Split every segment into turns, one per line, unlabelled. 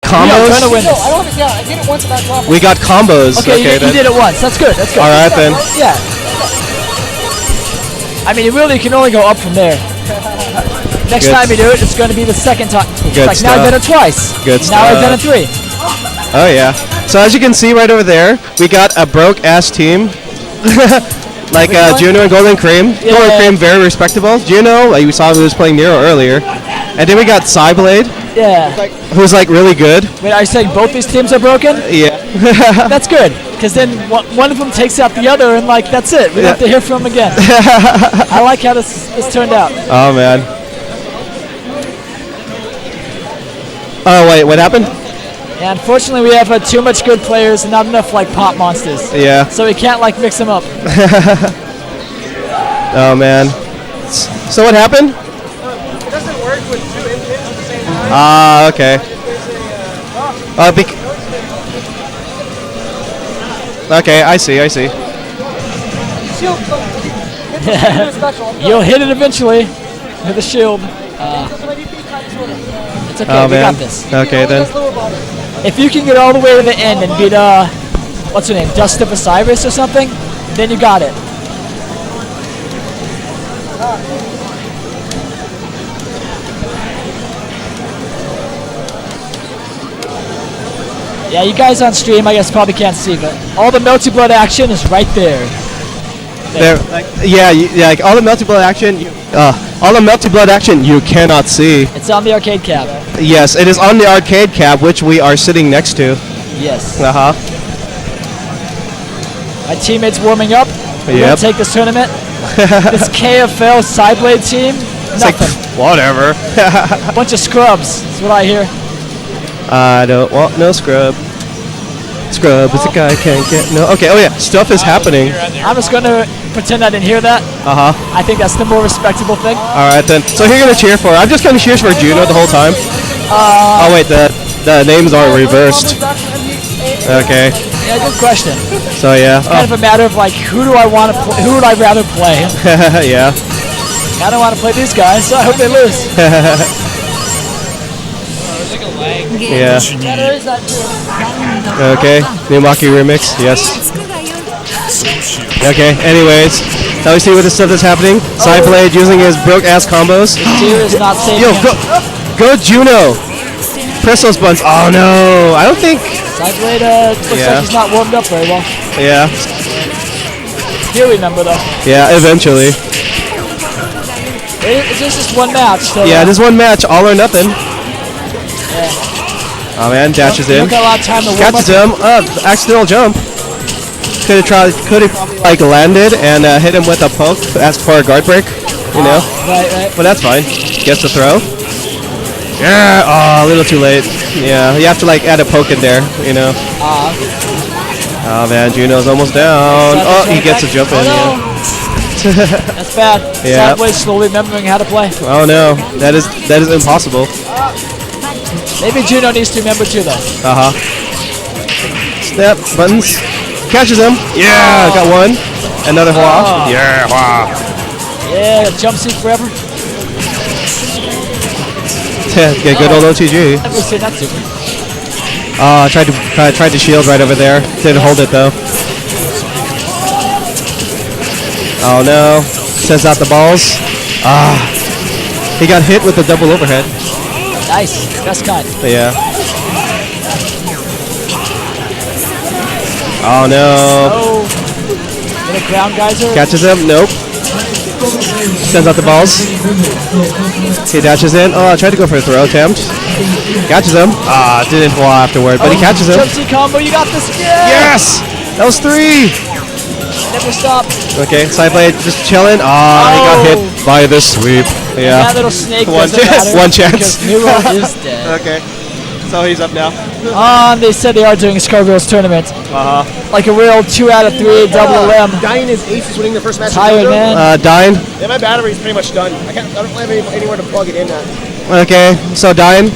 combos?
I'm trying to win this.
I don't. Yeah, I did it once about dropping.
We got combos.
Okay, you did it once. That's good. That's good.
All right then.
Yeah. I mean, you really can only go up from there. Next
Good.
time you do it, it's going to be the second time.
Good
like now I've done it twice.
Good
Now I've done it
stuff.
3.
Oh yeah. So as you can see right over there, we got a broke ass team. Like Juno and Golden Cream.
Yeah.
Golden Cream, very respectable. Juno, like we saw who was playing Nero earlier. And then we got Cyblade,
Yeah.
who's like really good.
Wait, are you saying both these teams are broken?
Yeah.
That's good, because then one of them takes out the other, and like that's it. We don't have to hear from them again. I like how this turned out.
Oh man. Oh wait, what happened?
Yeah, unfortunately, we have too much good players and not enough like pop monsters.
Yeah.
So we can't like mix them up.
Oh man. So what happened?
It doesn't work with 2 inputs at the same time.
Ah, okay. Okay, I see.
Shield, hit the shield special.
You'll hit it eventually with a shield. It's okay.
Oh
We
man.
got this.
Okay then.
If you can get all the way to the end and beat what's her name, Dust of Osiris or something, then you got it. Yeah, you guys on stream, I guess probably can't see, but all the Melty Blood action is right there.
Yeah, like all the Melty Blood action, you cannot see.
It's on the arcade cab.
Yes, it is on the arcade cab, which we are sitting next to.
Yes.
Uh-huh.
My teammate's warming up. We're gonna take this tournament. This KFL Cyblade team,
It's
nothing.
like, whatever.
Bunch of scrubs, that's what I hear.
I don't want no scrub. Scrub is a guy can't get no. Okay, oh yeah, stuff is happening.
I'm just gonna pretend I didn't hear that.
Uh-huh.
I think that's the more respectable thing.
Alright then. So who are you gonna cheer for? I'm just gonna cheer for Juno the whole time. Oh wait, the names are reversed. Okay.
Yeah, good question.
So yeah.
Kind of a matter of like, who do I want to play? Who would I rather play?
Yeah.
I don't want to play these guys, so I hope they lose.
Yeah. Okay. Numaki remix. Yes. Okay. Anyways, now we see what the stuff that's happening. Cyblade using his broke ass combos.
Deer is not safe.
Yo, go Juno. Press those buttons. Oh no, I don't think.
Cyblade looks like he's not warmed up very well.
Yeah.
He'll remember though.
Yeah, eventually.
It's just one match. So,
Yeah, this one match, all or nothing.
Yeah.
Oh man, dashes in.
Don't got a lot of time to warm
Catches him. Accidental jump. Could have probably like landed and hit him with a poke as for a guard break, you know.
Right.
But that's fine. Gets the throw. Yeah. Oh, a little too late. Yeah, you have to like add a poke in there, you know. Oh man, Juno's almost down. Oh, he gets a jump in. Yeah.
That's bad.
Yeah.
Cyblade slowly remembering how to play.
Oh no, that is impossible.
Maybe Juno needs to remember too though.
Uh huh. Snap buttons. Catches him. Yeah, got one. Another hua. Yeah, hua.
Yeah, jump seat forever.
Get good old OTG.
Never seen that super.
Tried to shield right over there. Didn't hold it though. Oh no. Sends out the balls. He got hit with the double overhead.
Nice. Best kind.
Yeah. Oh no.
Oh. Get a ground geyser.
Catches him. Nope. Sends out the balls. He dashes in. Oh, I tried to go for a throw attempt. Catches him. Didn't fall afterward, but he catches him.
Jump seat combo. You got this. Yeah.
Yes! That was 3!
Never stop.
Okay, Cyblade just chilling. He got hit by the sweep. Yeah.
That little snake
One
doesn't
chance.
matter
One chance.
because Nero is dead.
Okay. So he's up now.
They said they are doing a Scarville's tournament. Like a real 2 out of 3 double M.
Dying is ace is winning the first match.
Tired, man.
Dying.
Yeah, my battery's pretty much done. I don't have anywhere to plug it in at.
Okay, so Dying.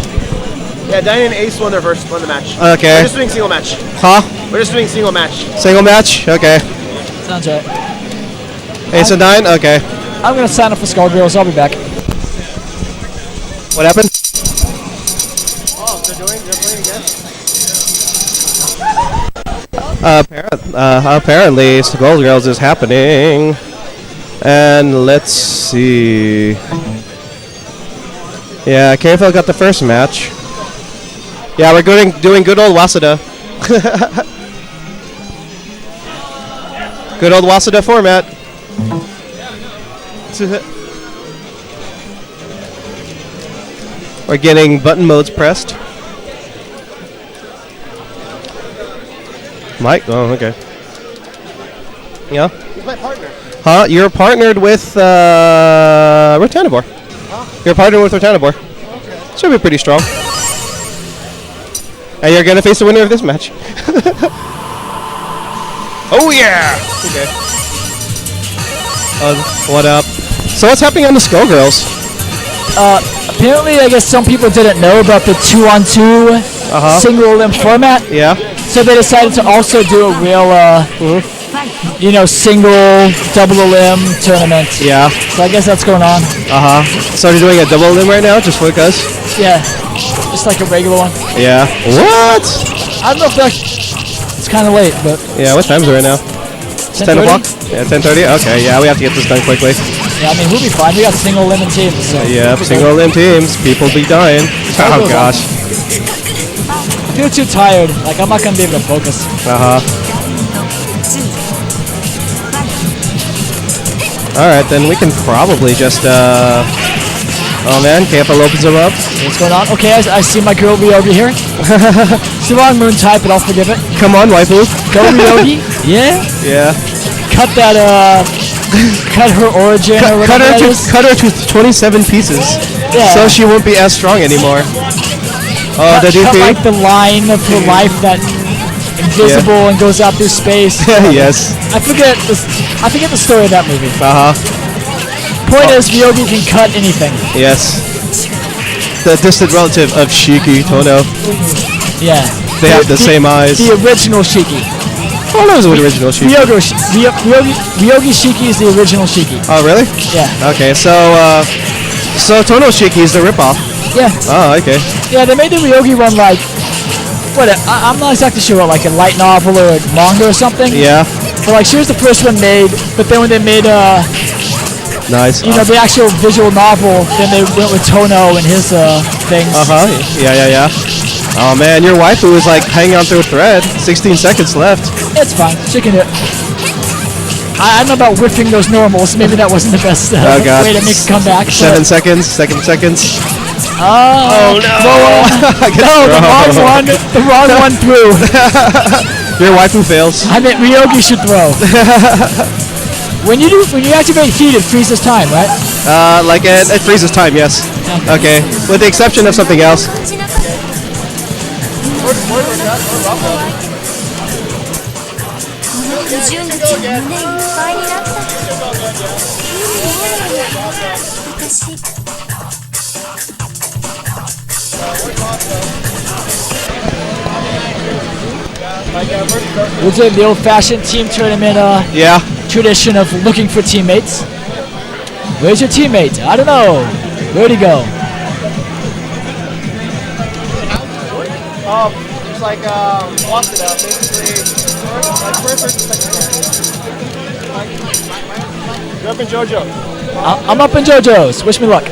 Yeah, Dying and Ace won the match.
Okay.
We're just doing single match.
Huh?
We're just doing single match.
Single match? Okay.
Sounds right.
Ace and Dying? Okay.
I'm gonna sign up for Scarville's. I'll be back.
What happened?
they're doing? They're playing again?
Apparently, Skullgirls is happening. And let's see. Yeah, KFL got the first match. Yeah, we're doing good old Waseda. Good old Waseda format. We're getting button modes pressed. Mike? Oh, okay. Yeah?
He's my partner.
Huh? You're partnered with Rotanibor.
Huh?
You're partnered with Rotanibor.
Okay.
Should be pretty strong. And you're gonna face the winner of this match. Oh yeah! Okay. What up? So what's happening on the Skullgirls?
Apparently, I guess some people didn't know about the 2-on-2 single limb format.
Yeah.
So they decided to also do a real, single double limb tournament.
Yeah.
So I guess that's going on.
So they're doing a double limb right now, just because?
Yeah. Just like a regular one.
Yeah. What?
I don't know if it's kind of late, but.
Yeah. What time is it right now? 10 o'clock? Yeah, 10:30. Okay. Yeah, we have to get this done quickly.
Yeah, I mean, we'll be fine. We got single limb teams. So
Yep, single limb teams. People be dying. Oh gosh.
I feel too tired. Like, I'm not going to be able to focus.
Alright, then we can probably just, oh man, KFL opens him up.
What's going on? Okay, I see my girl Ryogi here. It's the wrong moon type, but I'll forgive it.
Come on, waifu.
Go Ryogi. Yeah?
Yeah.
Cut that, cut her origin or whatever that is.
Cut her to 27 pieces.
Yeah.
So she won't be as strong anymore. Oh, the
cut
DP?
like the line of her life that invisible and goes out through space.
Yes.
I forget the story of that movie. Point is, Ryogi can cut anything.
Yes. The distant relative of Shiki Tono.
Yeah.
They have the same eyes.
The original Shiki.
Oh, no, it was the original Shiki.
Ryogi Shiki is the original Shiki.
Oh, really?
Yeah.
Okay, so Tono Shiki is the ripoff.
Yeah.
Oh, okay.
Yeah, they made the Ryogi one like, I'm not exactly sure what, like a light novel or a manga or something.
Yeah.
But like, she was the first one made, but then when they made
nice.
the actual visual novel, then they went with Tono and his things.
Yeah. Oh man, your waifu is like hanging on through a thread. 16 seconds left.
It's fine. She can do it. I don't know about whiffing those normals. Maybe that wasn't the best way to make a comeback.
7 seconds. 7 seconds.
Oh no! No, the wrong one threw.
Your waifu fails.
I meant Ryogi should throw. When you activate heat, it freezes time, right?
Like it freezes time, yes. Okay, with the exception of something else.
We'll do the old-fashioned team tournament tradition of looking for teammates. Where's your teammate? I don't know. Where'd he go?
Just like lost it up, basically. First or second. You're up in JoJo.
I'm up in JoJo's. Wish me luck.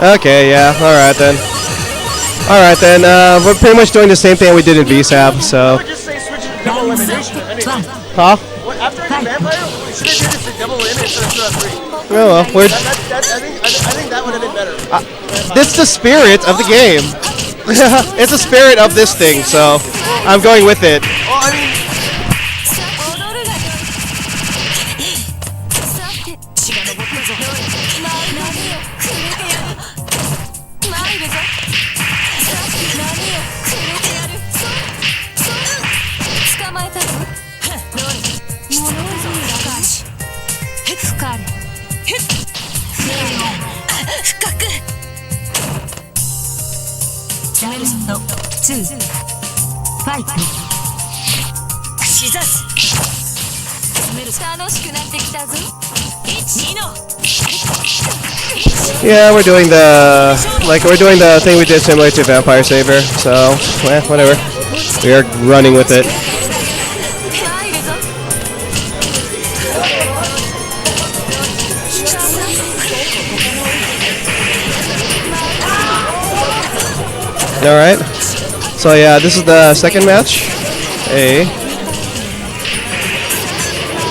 Okay, yeah, alright then. Alright then, we're pretty much doing the same thing we did in VSAB, so.
I would just say switch it to double elimination. If anything.
Huh?
What, after I did vampire, should I do this to double eliminate instead of 2 out of 3?
Oh well, we're.
I think that would have been better.
This is the spirit of the game. It's the spirit of this thing, so I'm going with it.
Well, I mean,
Yeah, we're doing the thing we did similar to Vampire Saber, so whatever. We are running with it. Alright. So yeah, this is the second match. A.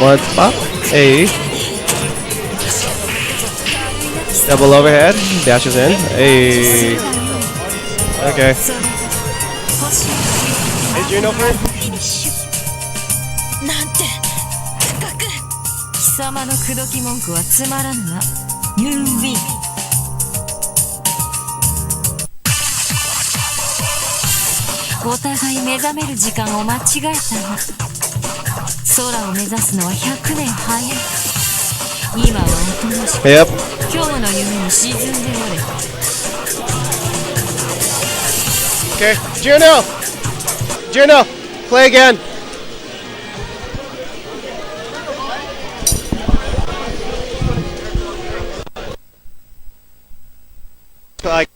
One pop. A. Double overhead. Dashes in. A. Okay. Hey, Juno first.
貴様の口説き文句はつまらぬな。You win。お互い目覚める時間を間違えたな。空を目指すのは100年早い。今はおとなしく。
Yep.
今日の夢に沈んでおれ。
Okay, Juno! Juno, play again. Like.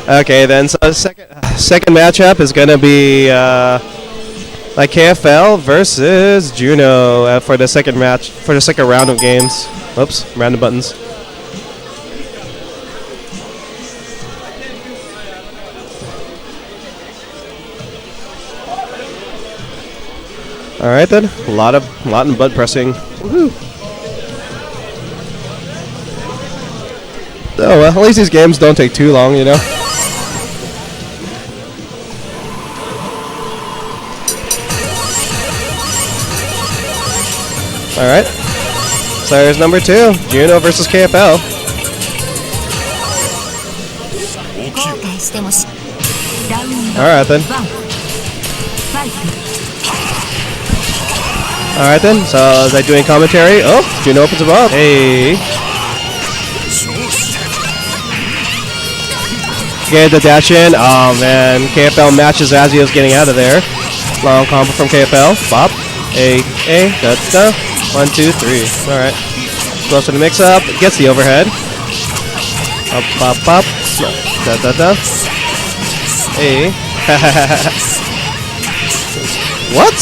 Okay, then so second matchup is gonna be like KFL versus Juno for the second match for the second round of games. Oops, random buttons. All right then, a lot of butt pressing. Oh well, at least these games don't take too long, you know. All right. So there's number 2, Juno versus KFL. Alright then. Alright then, so is I doing commentary? Oh, Juno opens him up. Hey. Get the dash in. Oh man, KFL matches as he was getting out of there. Long combo from KFL. Bop. A, da. 1, 2, 3. Alright. Goes to the mix up. Gets the overhead. Up, pop, pop. Da. Hey. What?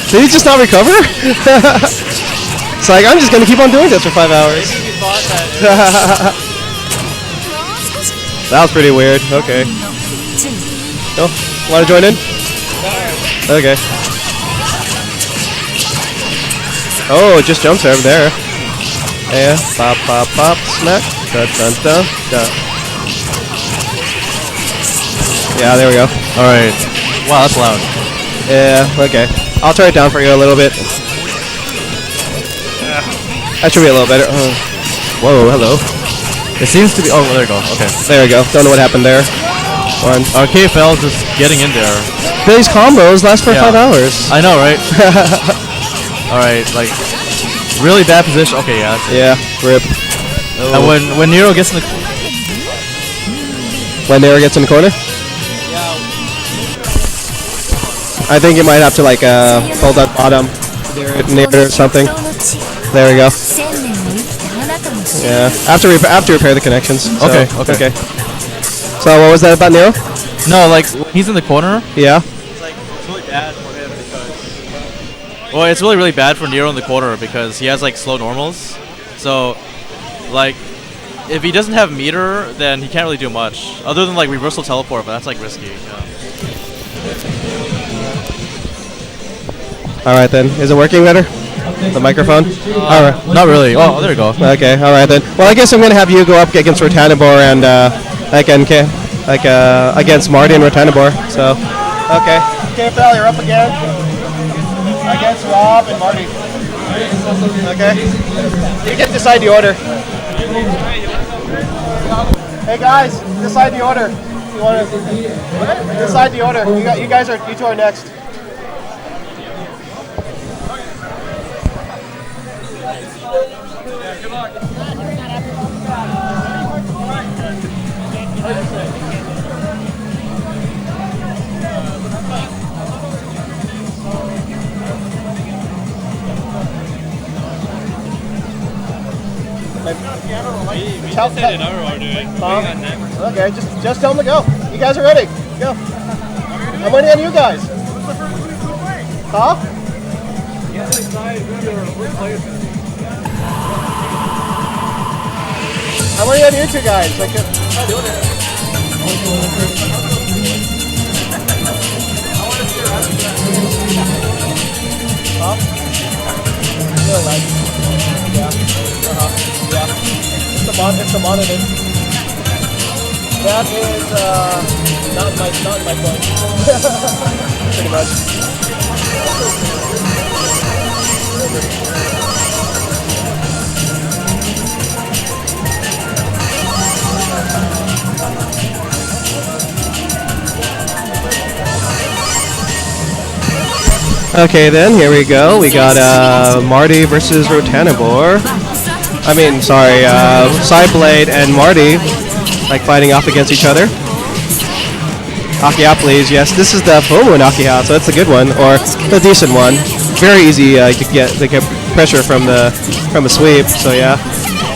Did he just not recover? It's like, I'm just gonna keep on doing this for 5 hours. That was pretty weird. Okay. Oh, wanna join in? Okay. Oh, just jump serve there. Yeah, pop, pop, pop, smack. Da. Yeah, there we go.
Alright. Wow, that's loud.
Yeah, okay. I'll turn it down for you a little bit. That should be a little better. Whoa, hello.
It seems to be. Oh, there you go. Okay.
There we go. Don't know what happened there. One.
KFL is just getting in there.
These combos last for 5 hours.
I know, right? Alright, like, really bad position. Okay, yeah.
Yeah, rip.
And when Nero gets in the...
When Nero gets in the corner? I think you might have to like hold that bottom near it or something. There we go. Yeah, after repair the connections. So, okay. So what was that about Nero?
No, like he's in the corner.
Yeah.
It's like it's really bad for him because. Well, it's really bad for Nero in the corner because he has like slow normals. So, like, if he doesn't have meter, then he can't really do much other than like reversal teleport, but that's like risky. Yeah.
All right then. Is it working better? The microphone? All right.
Not really. Oh, there you go.
Okay. All right then. Well, I guess I'm gonna have you go up against Rotanibor and against Marty and Rotanibor. So, okay. KFL, you're up again against Rob and Marty. Okay. You get to decide the order. Hey guys, decide the order. You want to decide the order? You two are next. Okay, just tell them to go. You guys are ready. Go. I'm waiting on you guys. Huh? I'm waiting on you two guys. Like, huh? Yeah. Yeah. It's the monitor. That is not my phone. Pretty much. Okay then, here we go. We got Marty versus Rotanibor. I mean, sorry, Cyblade and Marty, like fighting off against each other. Akiha, please. Yes, this is the full moon Akiha, so that's a good one, or the decent one. Very easy to get pressure from the sweep. So yeah.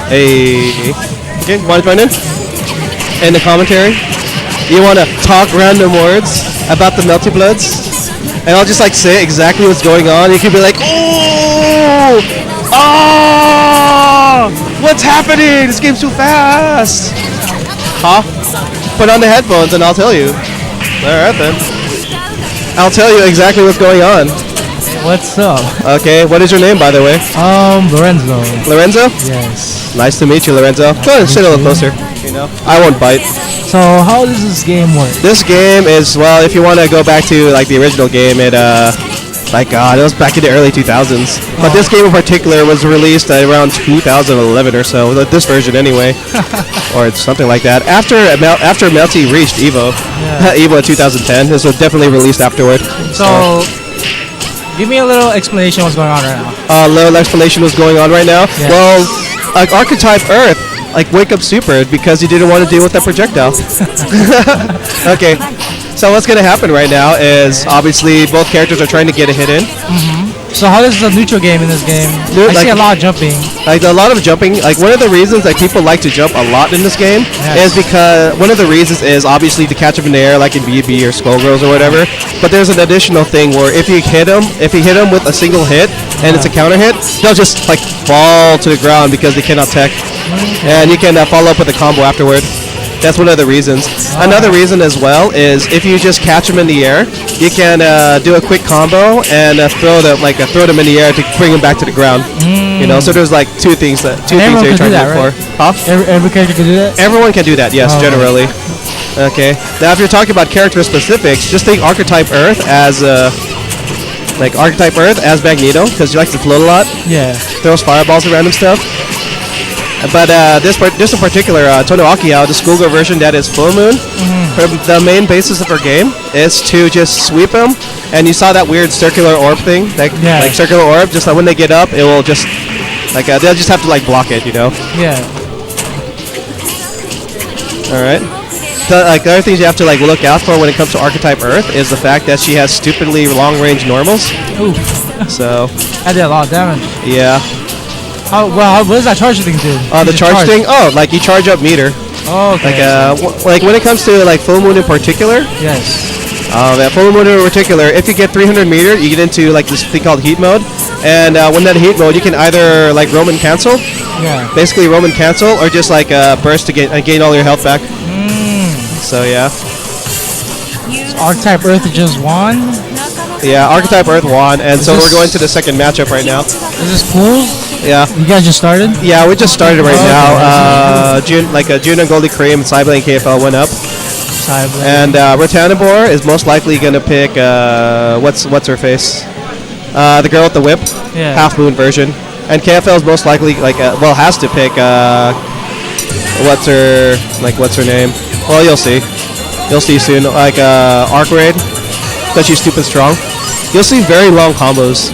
Hey. Okay, want to join in? In the commentary, you want to talk random words about the Melty Bloods, and I'll just like say exactly what's going on. You can be like, oh. Oh! What's happening? This game's too fast! Huh? Put on the headphones and I'll tell you. Alright then. I'll tell you exactly what's going on.
What's up?
Okay, what is your name, by the way?
Lorenzo.
Lorenzo?
Yes.
Nice to meet you, Lorenzo. Go ahead and sit a little closer. You know, I won't bite.
So how does this game work?
This game is, well, if you want to go back to like the original game, it my God, it was back in the early 2000s. But this game in particular was released at around 2011 or so. This version anyway, or something like that. After Melty reached Evo, Evo in 2010. This was definitely released afterward.
So give me a little explanation what's going on right now.
A little explanation what's going on right now.
Yeah.
Well, like Archetype Earth, like wake up super because he didn't want to deal with that projectile. Okay. So what's going to happen right now is obviously both characters are trying to get a hit in.
So how is the neutral game in this game? I see a lot of jumping.
Like a lot of jumping. Like one of the reasons that people like to jump a lot in this game is because one of the reasons is obviously to catch them in the air, like in BB or Skullgirls or whatever. But there's an additional thing where if you hit them with a single hit and it's a counter hit, they'll just like fall to the ground because they cannot tech, and you can follow up with a combo afterward. That's one of the reasons. Another reason as well is if you just catch them in the air, you can do a quick combo and throw them in the air to bring them back to the ground. You know, so there's like two things that you're trying to look for. Huh?
Every character can do that?
Everyone can do that, yes, generally. Okay. Now, if you're talking about character specifics, just think Archetype Earth as Magneto, because he likes to float a lot.
Yeah.
Throws fireballs around and stuff. But this in particular, Tono Akiyao, the schoolgirl version that is Full Moon, the main basis of her game is to just sweep them. And you saw that weird circular orb thing, like circular orb. Just like when they get up, it will just like they'll just have to like block it, you know.
Yeah.
All right. The other things you have to like look out for when it comes to Archetype Earth is the fact that she has stupidly long range normals.
Oof.
So.
I did a lot of damage.
Yeah.
What does that charge thing do?
The charge thing? Oh, like you charge up meter.
Oh, okay.
Like when it comes to like Full Moon in particular.
Yes.
That Full Moon in particular, if you get 300 meter, you get into like this thing called heat mode, and when that heat mode, you can either like Roman cancel, basically Roman cancel, or just like burst to gain all your health back. So yeah.
So Archetype Earth just won.
Yeah, Archetype Earth won, and so we're going to the second matchup right now.
Is this cool?
Yeah.
You guys just started?
Yeah, we just started right now. June and Goldie Cream and Cyblade and KFL went up. And Rotanibor is most likely going to pick, what's her face? The girl with the whip.
Yeah.
Half Moon version. And KFL is most likely, has to pick, what's her name? Well, you'll see. You'll see soon. Like, Arc Raid, because she's stupid strong. You'll see very long combos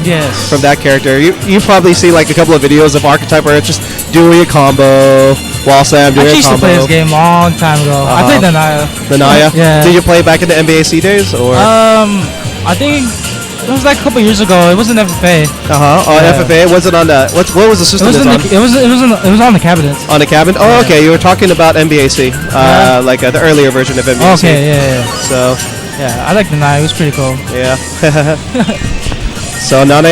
from that character. You probably see like a couple of videos of Archetype where it's just doing a combo, wall slam, doing a combo.
I used to play this game a long time ago. I played the Naya.
The Naya?
Yeah.
Did you play back in the MBAACC days? Or?
I think it was like a couple years ago. It was an FFA.
FFA? Was it on the, what was the system?
It was on the cabinet.
On the cabinet? Oh, okay. You were talking about MBAACC, like the earlier version of MBAACC.
Okay, yeah.
So.
Yeah, I like the Naya. It was pretty cool.
Yeah. So Nana,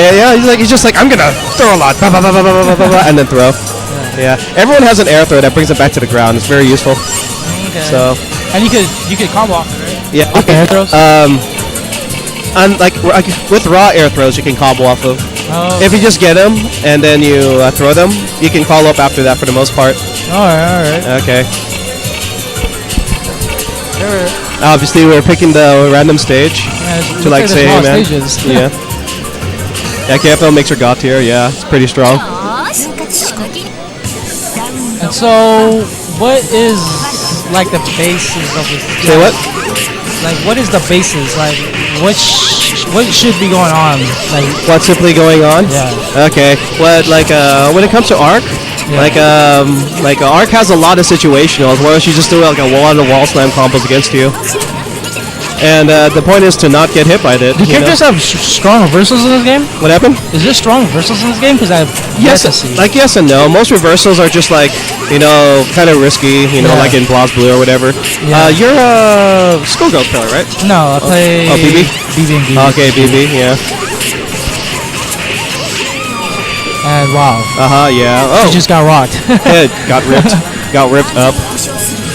he's just like I'm gonna throw a lot, and then throw. Yeah. Everyone has an air throw that brings it back to the ground. It's very useful.
Okay.
So.
And you could combo off it, right?
Yeah.
Okay. Air throws.
And like with raw air throws, you can combo off of.
Oh.
If you just get them and then you throw them, you can follow up after that for the most part.
All right.
Okay. Obviously, we're picking the random stage to like say, man. Yeah. Yeah, KFL makes her God tier. Yeah, it's pretty strong.
And so, what is like the basis of this?
Say what?
Like, what is the basis? Like, what should be going on? Like,
what's simply going on?
Yeah.
Okay. When it comes to Arc. Yeah. Arc has a lot of situationals where she just do like a wall slam combos against you, and the point is to not get hit by it.
Do characters have strong reversals in this game?
What happened?
Is there strong reversals in this game? Because
yes and no. Most reversals are just like kind of risky. Like in Blaz Blue or whatever. Yeah. You're a Skullgirls player, right?
No, I play.
Oh, BB.
BB.
Okay, BB. Yeah.
And wow.
Yeah. Oh.
She just got rocked.
It got ripped. Got ripped up.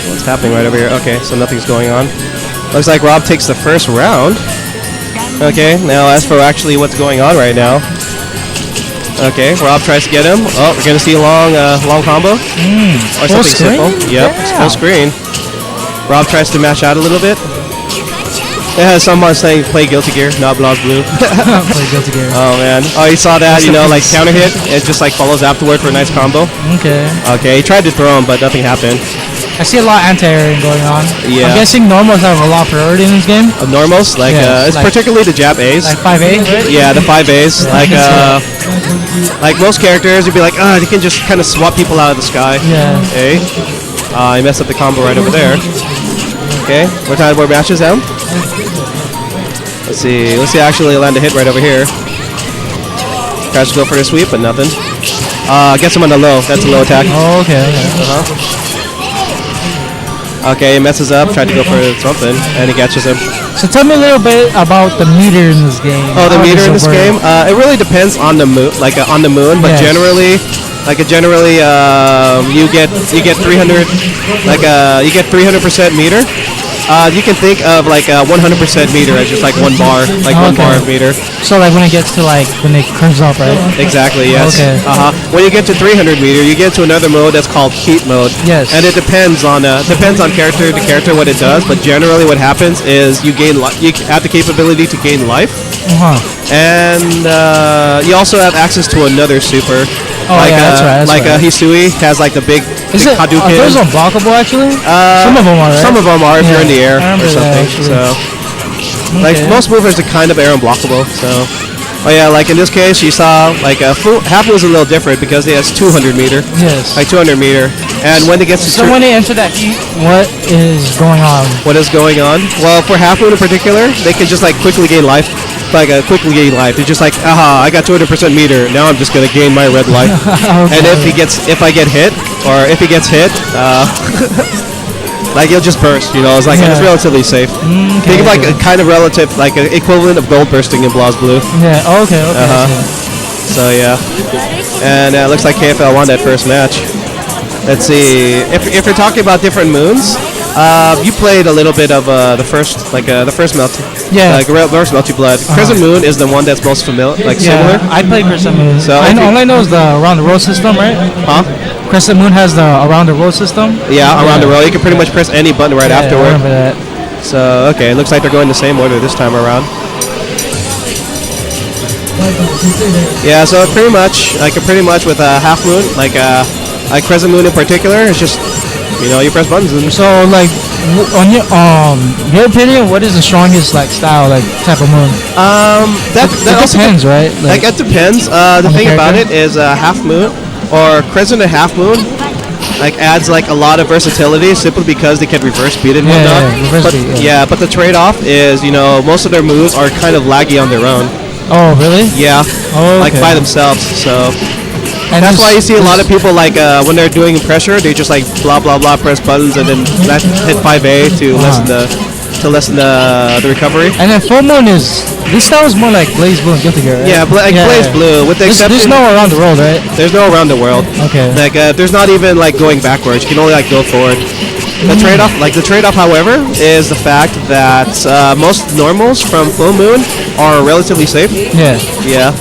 What's happening right over here? Okay, so nothing's going on. Looks like Rob takes the first round. Okay, now as for actually what's going on right now. Okay, Rob tries to get him. Oh, we're gonna see a long combo or
Full
something simple.
screen?
Yep, it's full screen. Rob tries to mash out a little bit. It has someone saying play Guilty Gear, not Blast Blue.
Play Guilty Gear.
Oh man. Oh, you saw that? You know, like counter hit. It just like follows afterward for a nice combo.
Okay.
Okay, he tried to throw him, but nothing happened.
I see a lot of anti-airing going on.
Yeah.
I'm guessing normals have a lot of priority in this game.
Normals, like
Yeah,
it's
like-
particularly the Jap A's.
Like 5A, right?
Yeah, the 5As. Like most characters, you'd be like, they can just kind of swap people out of the sky.
Yeah.
Okay. He messed up the combo right over there. Okay, we're trying to more matches down. Let's see. Let's see. Actually, land a hit right over here. Tries to go for the sweep, but nothing. Gets him on the low. That's a low attack.
Oh, okay.
Okay, he messes up. Tried to go for something, and he catches him.
So tell me a little bit about the meter in this game.
Oh, the
How
meter
does
in
it
this
work?
game. It really depends on the moon, on the moon. But
Yes.
generally, you get 300, you get 300% meter. You can think of like 100% meter as just like one bar, one bar of meter.
So like when it gets to like when it curves up, right?
Exactly. Yes.
Okay.
When you get to 300 meter, you get to another mode that's called heat mode.
Yes.
And it depends on character to character what it does, but generally what happens is you gain you have the capability to gain life, and you also have access to another super.
Oh, yeah, that's right. That's
like
right.
Hisui has like the big Hadouken.
Are those unblockable actually? Some of them are, right?
Some of them are if you're in the air
I
or
remember that,
something.
actually.
Like
Okay.
most movers are kind of air unblockable. So, oh yeah, like in this case, you saw like half was a little different because it has 200 meter.
Yes.
Like 200 meter, and when it gets to
So when they enter that heat, what is going on?
what is going on? Well, for half moon in particular, they can just like quickly gain life. Quickly gain life. They're just like, I got 200% meter. Now I'm just gonna gain my red life.
Okay.
And if he gets hit, like he'll just burst. And it's relatively safe. Think of like a kind of relative, like an equivalent of gold bursting in BlazBlue.
Yeah. Okay.
So yeah, and it looks like KFL won that first match. Let's see. If you're talking about different moons, you played a little bit of the first melt.
Yeah.
Like reverse melty blood. Crescent Moon is the one that's most familiar, similar.
I played Crescent Moon.
So
all I know is the around the road system, right?
Huh?
Crescent Moon has the around the road system.
Yeah, around the row. You can pretty much press any button right
I
afterward.
remember that.
So okay, it looks like they're going the same order this time around. Yeah, so pretty much with Half Moon, like Crescent Moon in particular, it's just you press buttons. And
So like, on your opinion, what is the strongest like style like type of moon?
that also
depends, right?
Like it depends. The thing about it is Half Moon or Crescent and Half Moon adds like a lot of versatility simply because they can reverse beat and whatnot. But the trade-off is most of their moves are kind of laggy on their own.
Oh really?
Yeah.
Oh,
like by themselves. So.
And
that's why you see a lot of people when they're doing pressure, they just like blah blah blah press buttons and then hit 5A to lessen the recovery.
And then Full Moon this style is more like Blaze Blue and Guilty Gear, right?
Yeah, Blaze Blue with the exception.
There's no around the world, right?
There's no around the world.
Okay.
There's not even going backwards. You can only go forward. The trade-off, however, is the fact that most normals from Full Moon are relatively safe.
Yeah.
Yeah.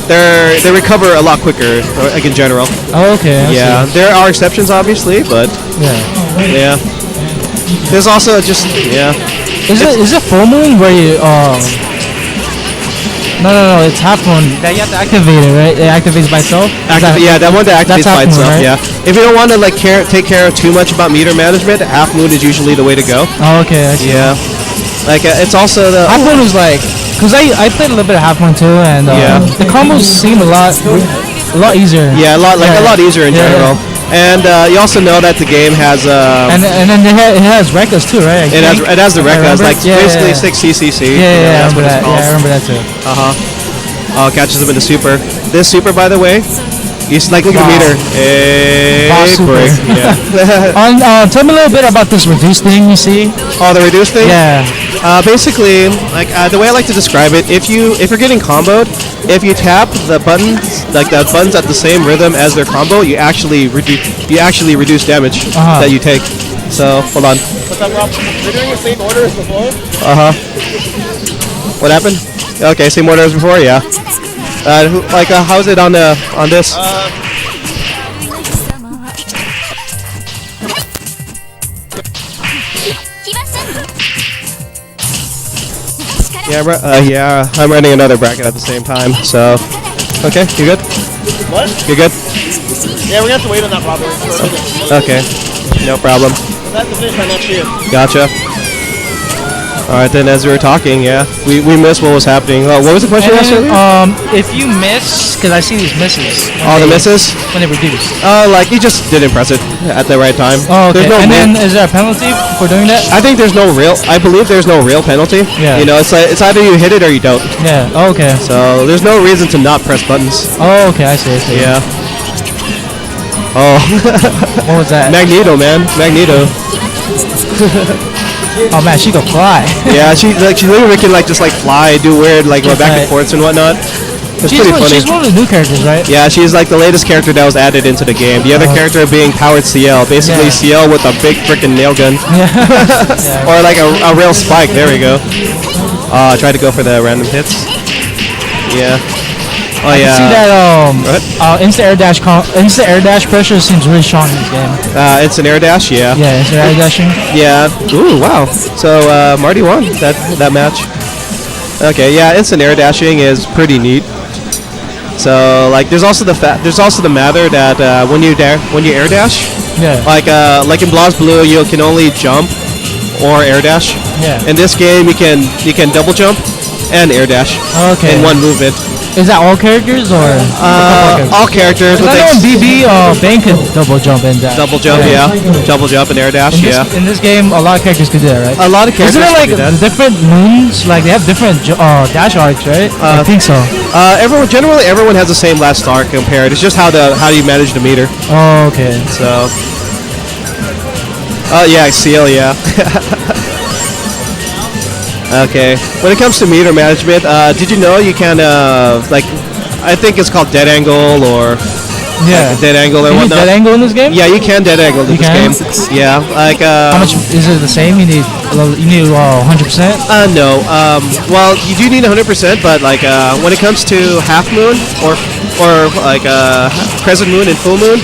They recover a lot quicker, in general.
Oh, okay. I see.
There are exceptions, obviously, but yeah. There's also just
Is it Full Moon where you No, it's Half Moon that you have to activate it, right? It activates by itself.
That one that activates by itself.
Right?
Yeah. If you don't want to take care of too much about meter management, Half Moon is usually the way to go.
Oh, okay. I see.
Yeah. It's also the
Half Moon was because I played a little bit of Half Moon too, and the combos seem a lot easier.
Yeah, a lot easier in general. And you also know that the game has
and then it has Rekkas too, right?
It has the Rekkas, basically 6 CCC.
Yeah, I remember that. Yeah, I remember that too.
Oh, catches him in the super. This super, by the way, look at the meter. Break. Yeah.
Tell me a little bit about this reduce thing you see.
Oh, the reduce thing?
Yeah.
Basically, the way I like to describe it, if you're getting comboed, if you tap the buttons at the same rhythm as their combo, you actually reduce damage that you take. So hold on.
What's up, Rob? They're doing the same order as before.
What happened? Okay, same order as before. Yeah. How's it on this? Yeah, I'm running another bracket at the same time. So, okay, you good?
What?
You good?
Yeah, we're gonna have to wait on that probably.
Okay, no problem.
We'll have to finish by next year.
Gotcha. All right, then, as we were talking, yeah, we missed what was happening. What was the question you asked earlier?
If you miss, because I see these misses.
All the misses?
When they reduce.
Like you just didn't press it at the right time.
Oh, okay.
There's no
and then is there a penalty for doing that?
I think I believe there's no real penalty.
Yeah.
You know, it's either you hit it or you don't.
Yeah. Oh, okay.
So there's no reason to not press buttons.
Oh, okay. I see.
Yeah. Oh.
What was that?
Magneto, man. Magneto.
Oh man, she could fly.
Yeah, she literally can just fly, do weird back and forths and whatnot. It's pretty funny.
She's one of the new characters, right?
Yeah, she's the latest character that was added into the game. The other character being powered CL, basically CL with a big freaking nail gun.
Yeah.
Or a real spike. There we go. I tried to go for the random hits. Yeah. Oh
I
yeah.
can see that instant air dash pressure seems really strong in this game.
Instant air dash, yeah.
Yeah, instant air dashing.
Yeah. Ooh, wow. So Marty won that match. Okay, yeah, instant air dashing is pretty neat. So there's also the matter that when you air dash, like in BlazBlue, you can only jump or air dash.
Yeah.
In this game, you can double jump and air dash in one movement.
Is that all characters or?
All characters.
I know in BB, Bane could double jump and dash.
Double jump, yeah. Double jump and air dash,
In this game, a lot of characters could do that, right?
A lot of characters
Isn't it
can do that.
different moons? They have different dash arcs, right? I think so.
Generally everyone has the same last star compared. It's just how you manage the meter.
Oh, okay.
So. Yeah, seal, yeah. Okay. When it comes to meter management, did you know you can I think it's called dead angle or dead angle or whatnot.
Dead angle in this game?
Yeah, you can dead angle in this game. Yeah,
how much is it the same? You need 100%?
No. Well, you do need 100%, but when it comes to half moon or crescent moon and full moon,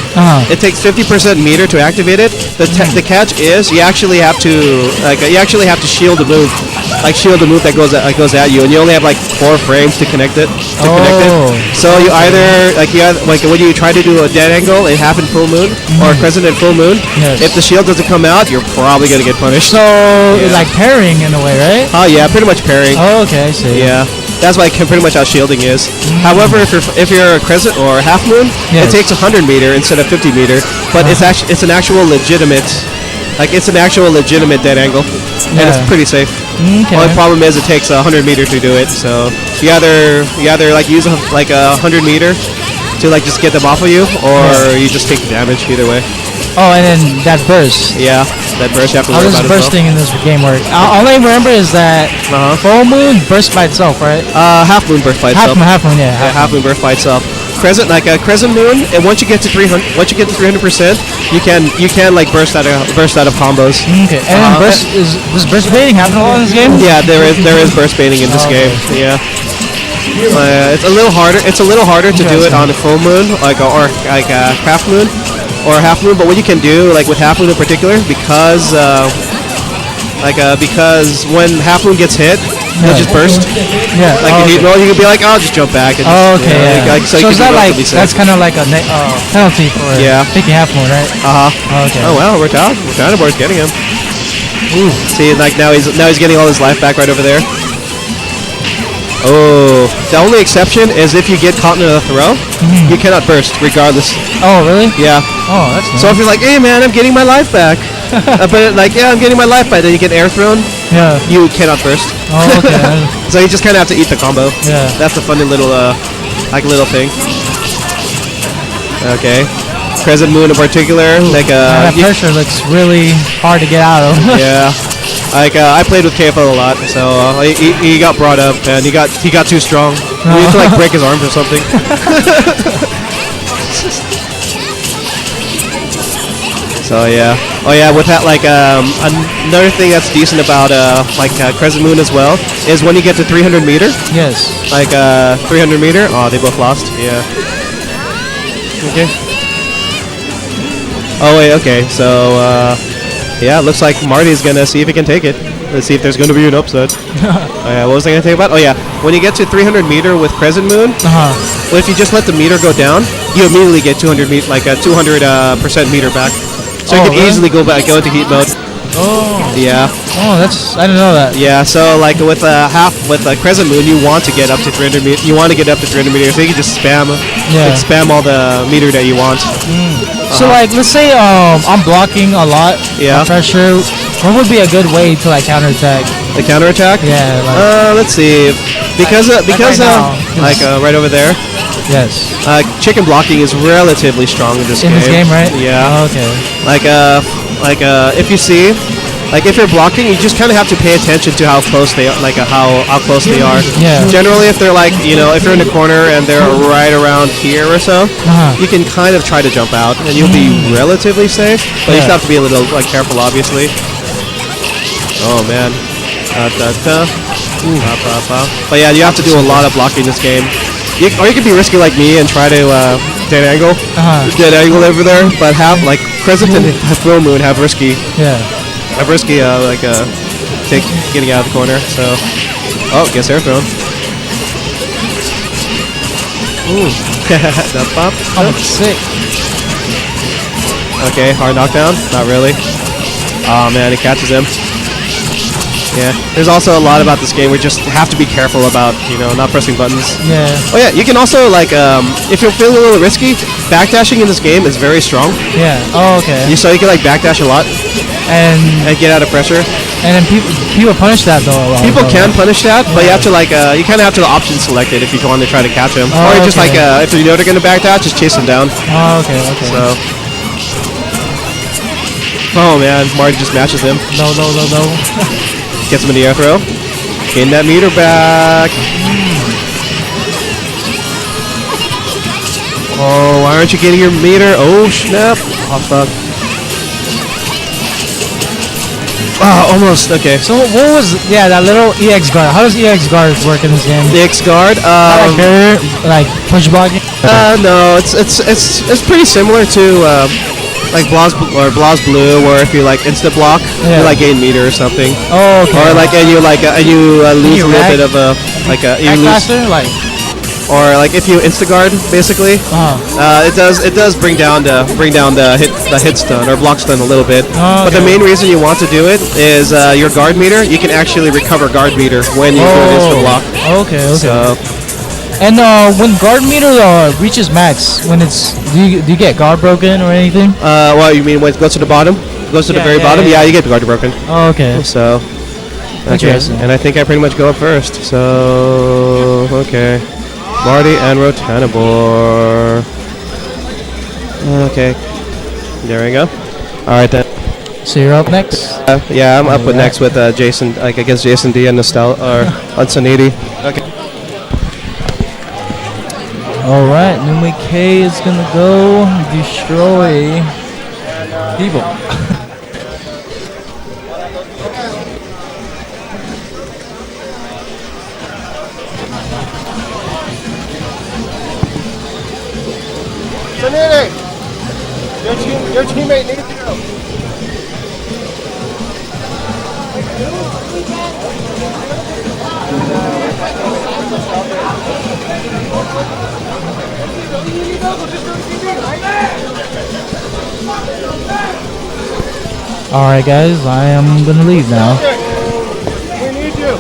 it takes 50% meter to activate it. The catch is you actually have to shield the move. Shield the move that goes at you, and you only have 4 frames to connect it. So you either when you try to do a dead angle in half and full moon or crescent and full moon, if the shield doesn't come out, you're probably gonna get punished.
So like pairing in a way, right?
Oh yeah, pretty much pairing.
Oh, okay, I see.
Yeah, that's pretty much how shielding is. However, if you're a crescent or a half moon, it takes 100 meter instead of 50 meter, but it's an actual legitimate. It's an actual legitimate dead angle, and it's pretty safe.
Okay.
Only problem is it takes 100 meter to do it, so you either use a 100 meter to just get them off of you, or you just take the damage. Either way.
Oh, and then that burst.
Yeah, that burst you have to worry
about. How does bursting in this game work? All I remember is that full moon bursts by itself, right?
Half moon bursts by itself.
Half moon, yeah.
Half moon bursts by itself. Crescent, a crescent moon, and once you get to 300%, you can burst out of combos.
Okay. And then does burst baiting happen a lot in this game?
Yeah, there is burst baiting in this game. Yeah. It's a little harder. It's a little harder to do it on a full moon, or half moon, or half moon. But what you can do, with half moon in particular, because when half moon gets hit, it'll just burst.
Yeah.
You can be I'll just jump back. And
so is that that's kind of like a penalty for picking half moon, right?
Okay. Oh well, we're down. Board's getting him. Ooh. See, now he's getting all his life back right over there. Oh, the only exception is if you get caught in a throw, you cannot burst regardless.
Oh, really?
Yeah.
Oh, that's nice.
So if you're hey man, I'm getting my life back, but I'm getting my life back, then you get air thrown.
Yeah.
You cannot burst.
Oh, okay.
So you just kind of have to eat the combo.
Yeah.
That's a funny little little thing. Okay. Crescent moon in particular,
that pressure looks really hard to get out of.
Yeah. I played with KFL a lot, so he got brought up and he got too strong. We used to break his arms or something. So yeah. Oh yeah, with that like another thing that's decent about Crescent Moon as well is when you get to 300 meter.
Yes.
Like 300 meter. Oh, they both lost. Yeah. Okay. Oh wait. Okay. So yeah, looks like Marty's gonna see if he can take it. Let's see if there's gonna be an upset. Oh yeah, what was I gonna tell you about? Oh yeah, when you get to 300 meter with Crescent Moon, well, if you just let the meter go down, you immediately get 200 meter, like a 200% meter back. So you can easily go into heat mode.
Oh.
Yeah.
Oh, I didn't know that.
Yeah. So like with Crescent Moon, you want to get up to 300 meters. You want to get up to 300 meters, so you can just spam, like, spam all the meter that you want.
So like, let's say I'm blocking a lot.
Yeah.
Pressure. What would be a good way to like counterattack?
The counterattack?
Yeah. Like,
let's see. Because right over there.
Yes.
Chicken blocking is relatively strong in this game.
In this game, right?
Yeah.
Oh, okay.
If you see, like if you're blocking, you just kind of have to pay attention to how close they are, like how close they are.
Yeah.
Generally, if they're like, if you're in the corner and they're right around here or so, you can kind of try to jump out and you'll be relatively safe. But you still have to be a little careful, obviously. Oh man. But yeah, you have to do a lot of blocking this game. Or you could be risky like me and try to dead angle over there. But have like Crescent and Full Moon have risky.
Yeah.
Have risky getting out of the corner. So gets air thrown. Ooh. That pop.
Oh, sick.
Okay, hard knockdown. Not really. Oh man, he catches him. Yeah, there's also a lot about this game. We just have to be careful about, not pressing buttons.
Yeah.
Oh yeah, you can also like, if you're feeling a little risky, backdashing in this game is very strong.
Yeah. Oh, okay.
So you can like backdash a lot
and
get out of pressure.
And then people punish that though.
People can punish that, but you have to like, you kind of have to option select it if you want to try to catch him, or just like, if you know they're gonna backdash, just chase him down.
Oh, okay.
So. Oh man, Marty just matches him.
No.
Gets him in the air throw. Gain that meter back. Oh, why aren't you getting your meter? Oh, snap. Oh, fuck. Oh, almost. Okay.
So what was, that little EX guard? How does EX guard work in this game?
The X guard?
Like push blocking?
No, it's pretty similar to like Blaz Blue, where if you like insta block, you like gain meter or something.
Oh, okay.
Or like you lose a little bit of a you lose.
Like.
Or like if you insta guard, basically, it does bring down the hit stun or block stun a little bit. But the main reason you want to do it is your guard meter. You can actually recover guard meter when you do an insta block.
Okay.
So,
and when guard meter reaches max, when it's do you get guard broken or anything?
What you mean when it goes to the bottom? Goes to the very bottom? Yeah, you get the guard broken.
Oh, okay.
So, okay. And I think I pretty much go up first. So, okay. Marty and Rotanibor. Okay. There we go. Alright then.
So you're up next?
Yeah, I'm up with next with Jason, like against Jason D and Nostal or Unsanity. Okay.
Alright, Numwe K is gonna go destroy people.
Your teammate needs to go.
Alright guys, I am gonna leave now.
We need you.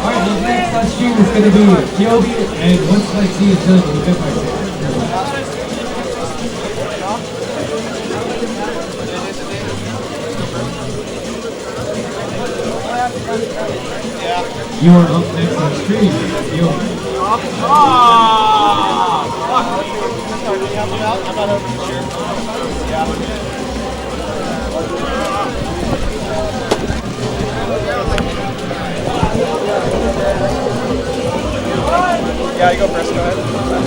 Alright, the next last stream is gonna be Kyobi, and once Flight C is done, we'll get back to You are up next on stream, Kyobi.
Yeah, you go first. Go ahead.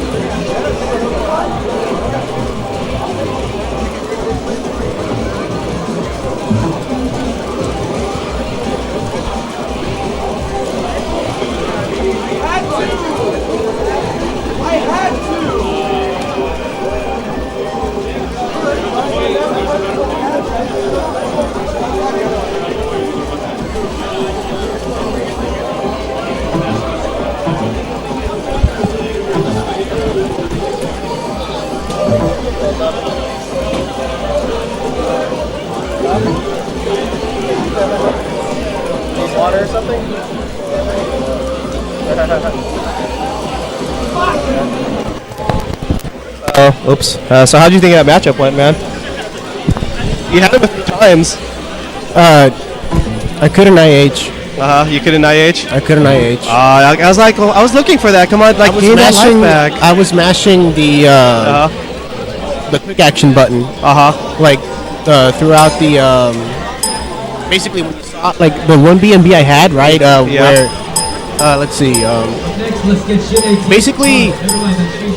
water or something?
Oh, oops. So how do you think that matchup went, man? You had him a few times.
I couldn't IH.
You couldn't IH?
I couldn't IH.
I was like, well, I was looking for that. Come on, like, gain that life back.
I was mashing the quick action button. Like throughout the basically when you saw like the 1B I had, right? Where let's see. Basically,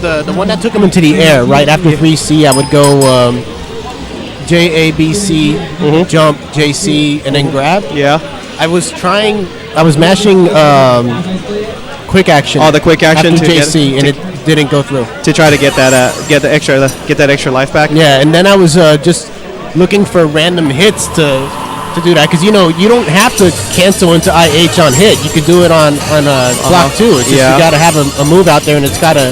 the one that took him into the air, right after 3C, I would go JABC, jump, JC, and then grab.
Yeah.
I was mashing quick action.
Oh, the quick action
after
to
JC, and it didn't go through.
To try to get that extra life back.
Yeah, and then I was just looking for random hits to do that, because you don't have to cancel into IH on hit. You could do it on block too. It's just you got to have a move out there, and it's got to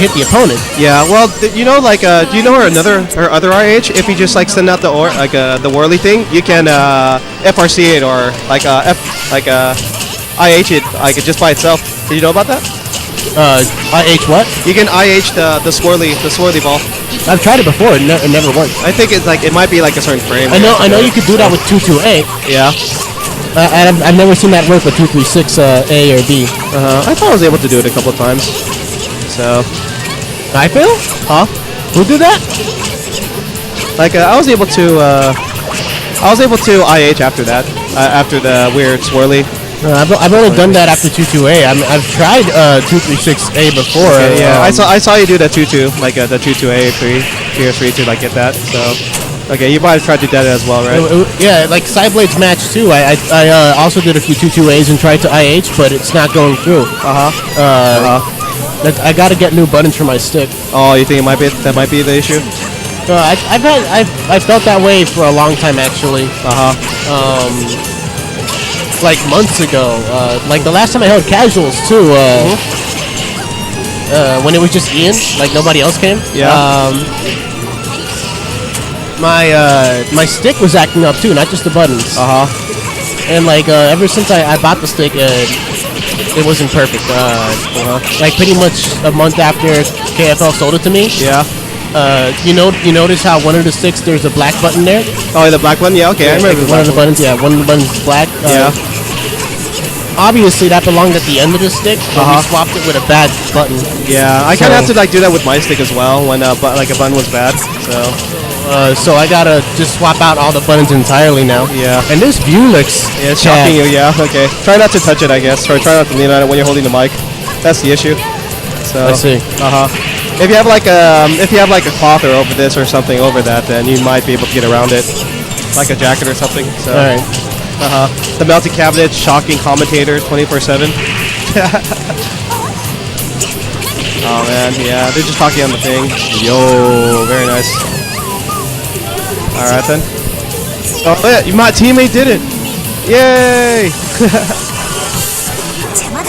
hit the opponent.
Yeah. Well, do you know her other IH? If you just like send out the whirly thing, you can FRC it or IH it just by itself. Did you know about that?
IH what?
You can IH the swirly ball.
I've tried it before. It never worked.
I think it might be like a certain frame.
I know you could do that with 228.
Yeah.
And I've never seen that work with 236 A or B.
I thought I was able to do it a couple of times. So.
I fail?
Huh?
Who did that?
Like I was able to IH after that. After the weird swirly.
I've only done that after 22A. I've tried 236A before.
Okay, yeah, I saw you do that 22, like the 22A 3 to like get that. So, okay, you might have tried to do that as well, right?
Yeah, like Side Blades match too. I also did a few 22As and tried to IH, but it's not going through. I got to get new buttons for my stick.
Oh, you think that might be the issue?
I've felt that way for a long time actually. Like months ago, like the last time I held casuals too, when it was just Ian, like nobody else came.
Yeah.
My stick was acting up too, not just the buttons. And like ever since I bought the stick, it wasn't perfect. Like pretty much a month after KFL sold it to me.
Yeah.
You notice how one of the sticks there's a black button there?
Oh, the black button? Yeah, okay. I remember
one of the buttons. Yeah, one of the buttons is black.
Yeah.
Obviously, that belonged at the end of the stick, but we swapped it with a bad button.
Yeah, I kind of have to like do that with my stick as well when like a button was bad.
So I gotta just swap out all the buttons entirely now.
Yeah.
And this view looks
it's shocking you. Yeah. Okay. Try not to touch it, I guess, or try not to lean on it when you're holding the mic. That's the issue. So.
I see.
If you have like a cloth or over this or something over that, then you might be able to get around it, like a jacket or something. So.
All right.
The melting cabinet, shocking commentators, 24/7. Oh man, yeah, they're just talking on the thing. Yo, very nice. All right then. Oh yeah, my teammate did it! Yay!
邪魔だ。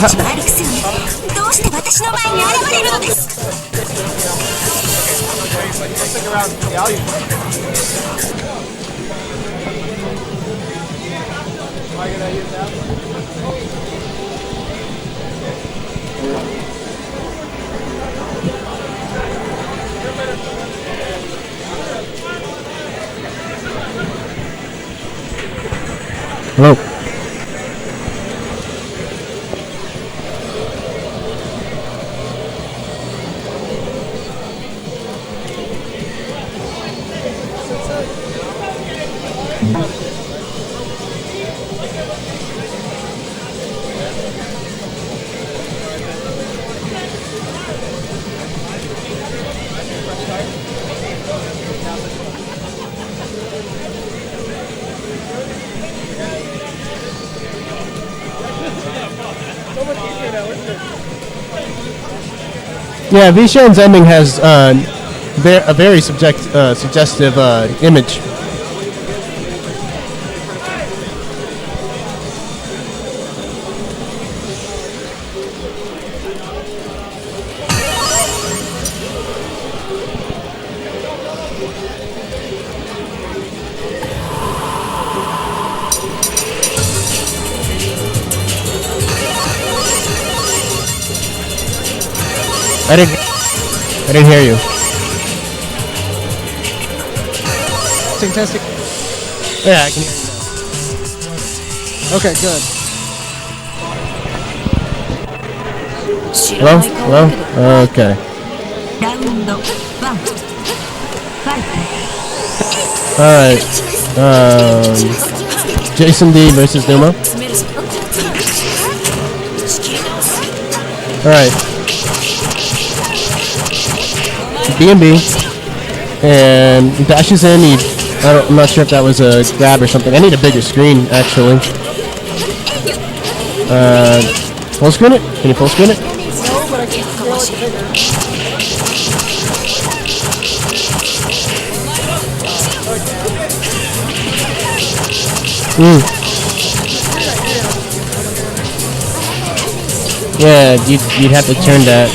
一番歩くすぐにどうして私の前に現れるのです。
Hello. Yeah, V-Shan's ending has a very suggestive image. I didn't hear you.
Testing.
Yeah, I can hear you now.
Okay, good.
Hello? Hello? Okay. Alright. Jason D versus Numa. Alright. B&B. And he dashes in. I'm not sure if that was a grab or something. I need a bigger screen, actually. Full screen it? Can you full screen it?
No, but I can feel like bigger.
Yeah, you'd have to turn that.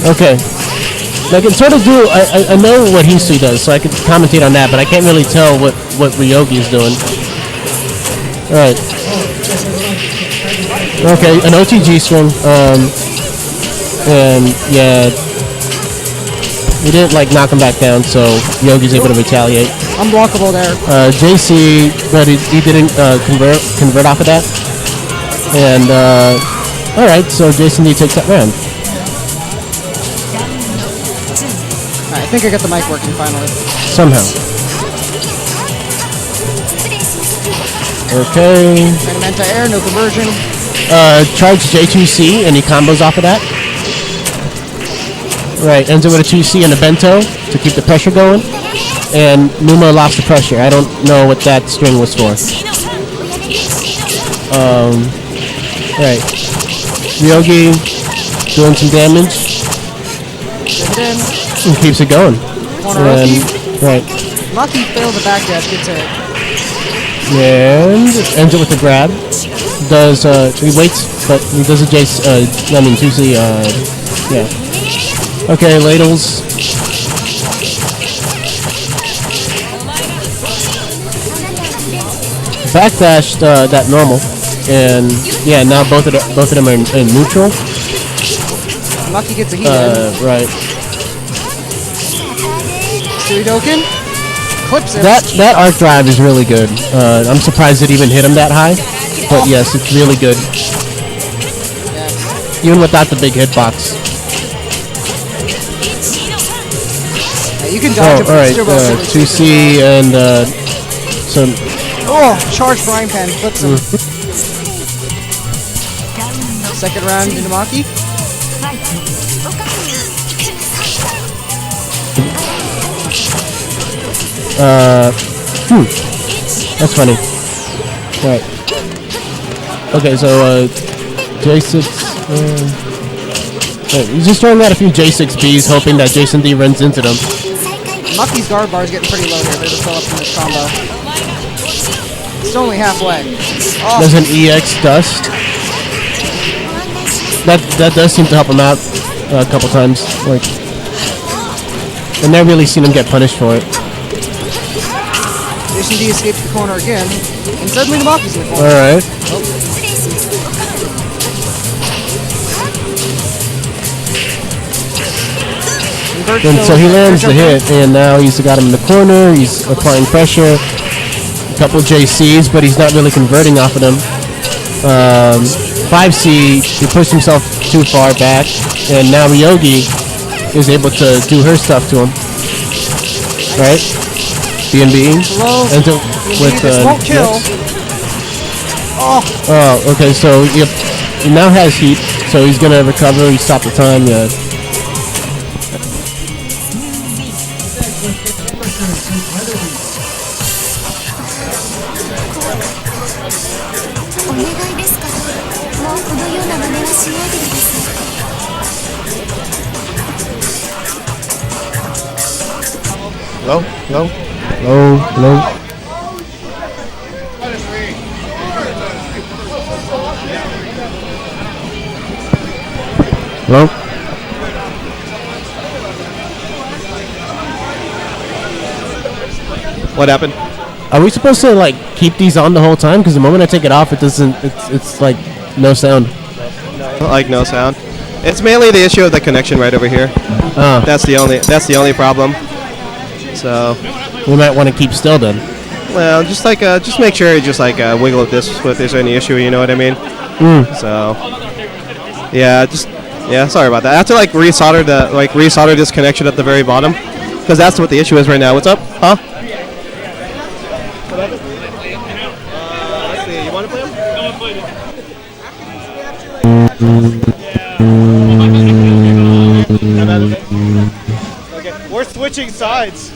Okay. I can sort of do. I know what Hisui does, so I can commentate on that, but I can't really tell what Ryogi is doing. All right. Okay, an OTG string. And yeah, we didn't like knock him back down, so Yogi's able to retaliate.
Unblockable there.
JC, but he didn't convert off of that. And all right, so Jason D takes that round.
I think I got the mic working finally.
Somehow. Okay.
Phantom anti-air, no conversion.
Charge J2C, and he combos off of that. Right, ends it with a 2C and a bento to keep the pressure going. And Numa lost the pressure. I don't know what that string was for. Right. Ryogi doing some damage. And keeps it going. Right.
Lucky failed the back dash, gets it.
And ends it with a grab. Does he waits, but he does a Jace. 2C. Yeah. Okay, ladles. Backdashed that normal, and yeah, now both of them are in neutral.
Lucky gets a heat.
Right.
Suidoken clips it.
That arc drive is really good. I'm surprised it even hit him that high, but yes, it's really good.
Yeah.
Even without the big hitbox.
You can dodge it,
all right. 2C and some.
Oh, charge frying pan, flips him. Second round, Inamaki.
That's funny. Right. Okay, so J6. He's just throwing out a few J6Bs, hoping that Jason D runs into them.
Mucky's guard bar is getting pretty low here. They're just fill up from this combo. It's only halfway. Oh.
There's an EX dust. That does seem to help him out a couple times. Like, and never really seen him get punished for it.
Jason D escapes the corner again, and suddenly Namaki's in the corner.
All right. And so he lands the hit, and now he's got him in the corner. He's applying pressure. A couple JCs, but he's not really converting off of them. 5C, he pushed himself too far back, and now Ryogi is able to do her stuff to him. Right? B&B. And so with
this won't kill.
Oh, okay. So yep, he now has heat, so he's gonna recover. He stopped the time. Yeah.
Hello? Hello?
Hello? Hello? Hello?
What happened?
Are we supposed to like keep these on the whole time? Because the moment I take it off, it doesn't. It's like no sound.
like no sound. It's mainly the issue of the connection right over here. That's the only problem. So
we might want to keep still then.
Well, just make sure you just wiggle this if there's any issue. You know what I mean? So yeah, sorry about that. I have to resolder this connection at the very bottom because that's what the issue is right now. What's up? Huh? Let's see. You want to play him? Okay, we're switching sides.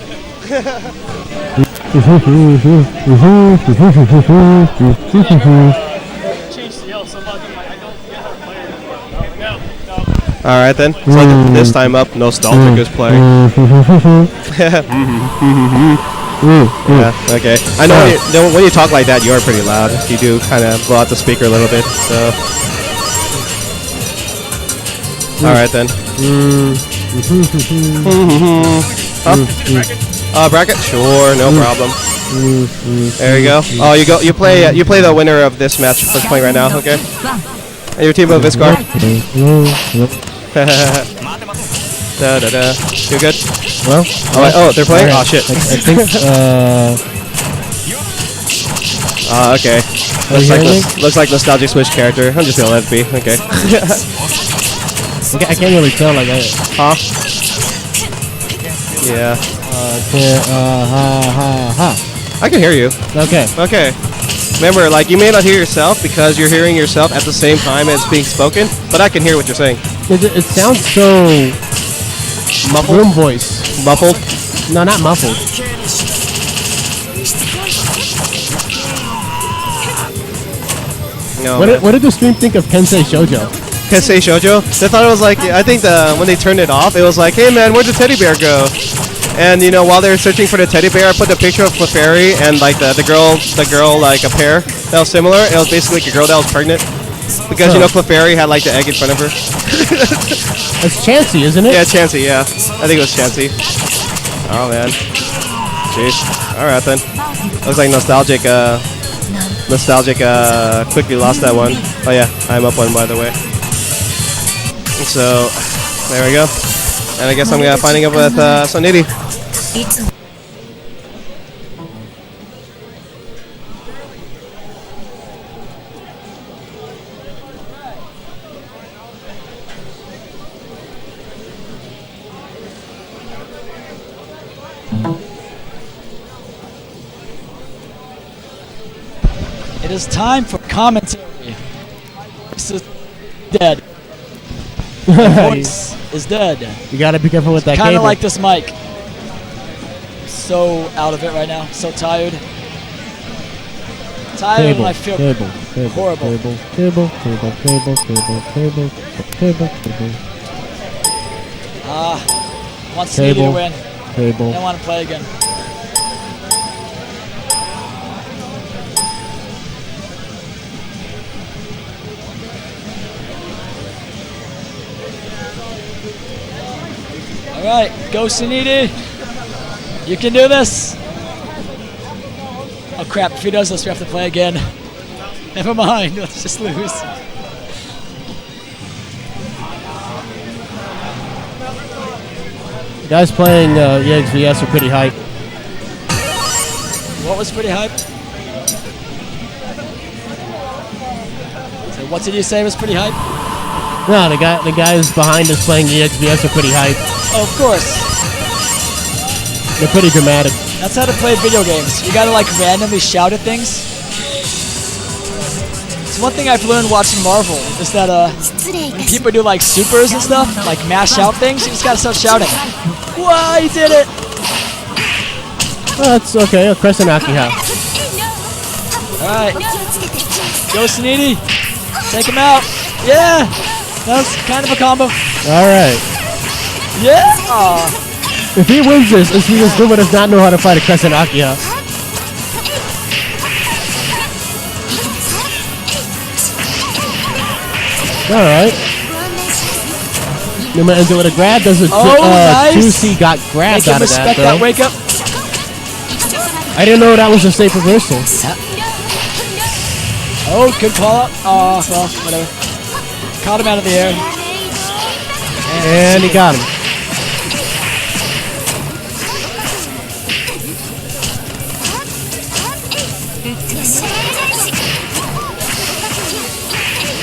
All right then. So this time up, Nostalgic is playing. Yeah. Okay. I know when you talk like that, you are pretty loud. You do kind of blow out the speaker a little bit. So. All right then. Bracket? Sure, no problem. There you go. Oh, you play the winner of this match that's playing right now, okay? And your team of Viscar. Da da da. You good?
Well.
Oh, they're playing? Oh shit.
I think
okay. Looks like Nostalgic Switch character. I'm just gonna let it be. Okay.
I can't really tell, like,
huh? Yeah. I can hear you.
Okay.
Okay. Remember, like, you may not hear yourself because you're hearing yourself at the same time as being spoken, but I can hear what you're saying.
It sounds so
muffled.
Room voice.
Muffled?
No, not muffled.
No.
What did the stream think of Kensei Shoujo?
Kensei Shoujo? They thought it was like, I think when they turned it off, it was like, hey man, where'd the teddy bear go? And you know, while they were searching for the teddy bear, I put the picture of Clefairy and like the girl like a pair that was similar. It was basically like a girl that was pregnant because you know Clefairy had like the egg in front of her.
It's Chansey, isn't it?
Yeah, Chansey. Yeah, I think it was Chansey. Oh man, jeez. All right then. Looks like Nostalgic quickly lost that one. Oh yeah, I'm up one by the way. So there we go. And I guess I'm finding up with Sonidi.
It is time for commentary. This is dead. The voice is dead.
You gotta be careful with that cable.
Kind of like this mic. So out of it right now. So tired. Tired and I feel horrible.
Cable.
Want Sneedy to win.
Cable.
I want to play again. Alright, go Suniti. You can do this. Oh crap, if he does this, we have to play again. Never mind, let's just lose.
The guys playing EXVS are pretty hype.
What was pretty hype? So what did you say was pretty hype?
No, the guys behind us playing EXVS are pretty hype.
Oh, of course.
They're pretty dramatic.
That's how to play video games. You gotta like randomly shout at things. It's one thing I've learned watching Marvel is that when people do like supers and stuff, like mass shout things, you just gotta start shouting. Wow, he did it!
Oh, that's okay. Crescent Akiha.
Alright. Go Suniti. Take him out. Yeah! That was kind of a combo.
Alright.
Yeah!
If he wins this, it's because Guma does not know how to fight a Crescent Akiha. Alright. Guma ends it with a grab. Does a
nice.
2C got grabbed out of that,
respect that wake up.
I didn't know that was a safe reversal.
Oh, good call up. Oh, well, whatever. Caught him out of the air.
And he got him.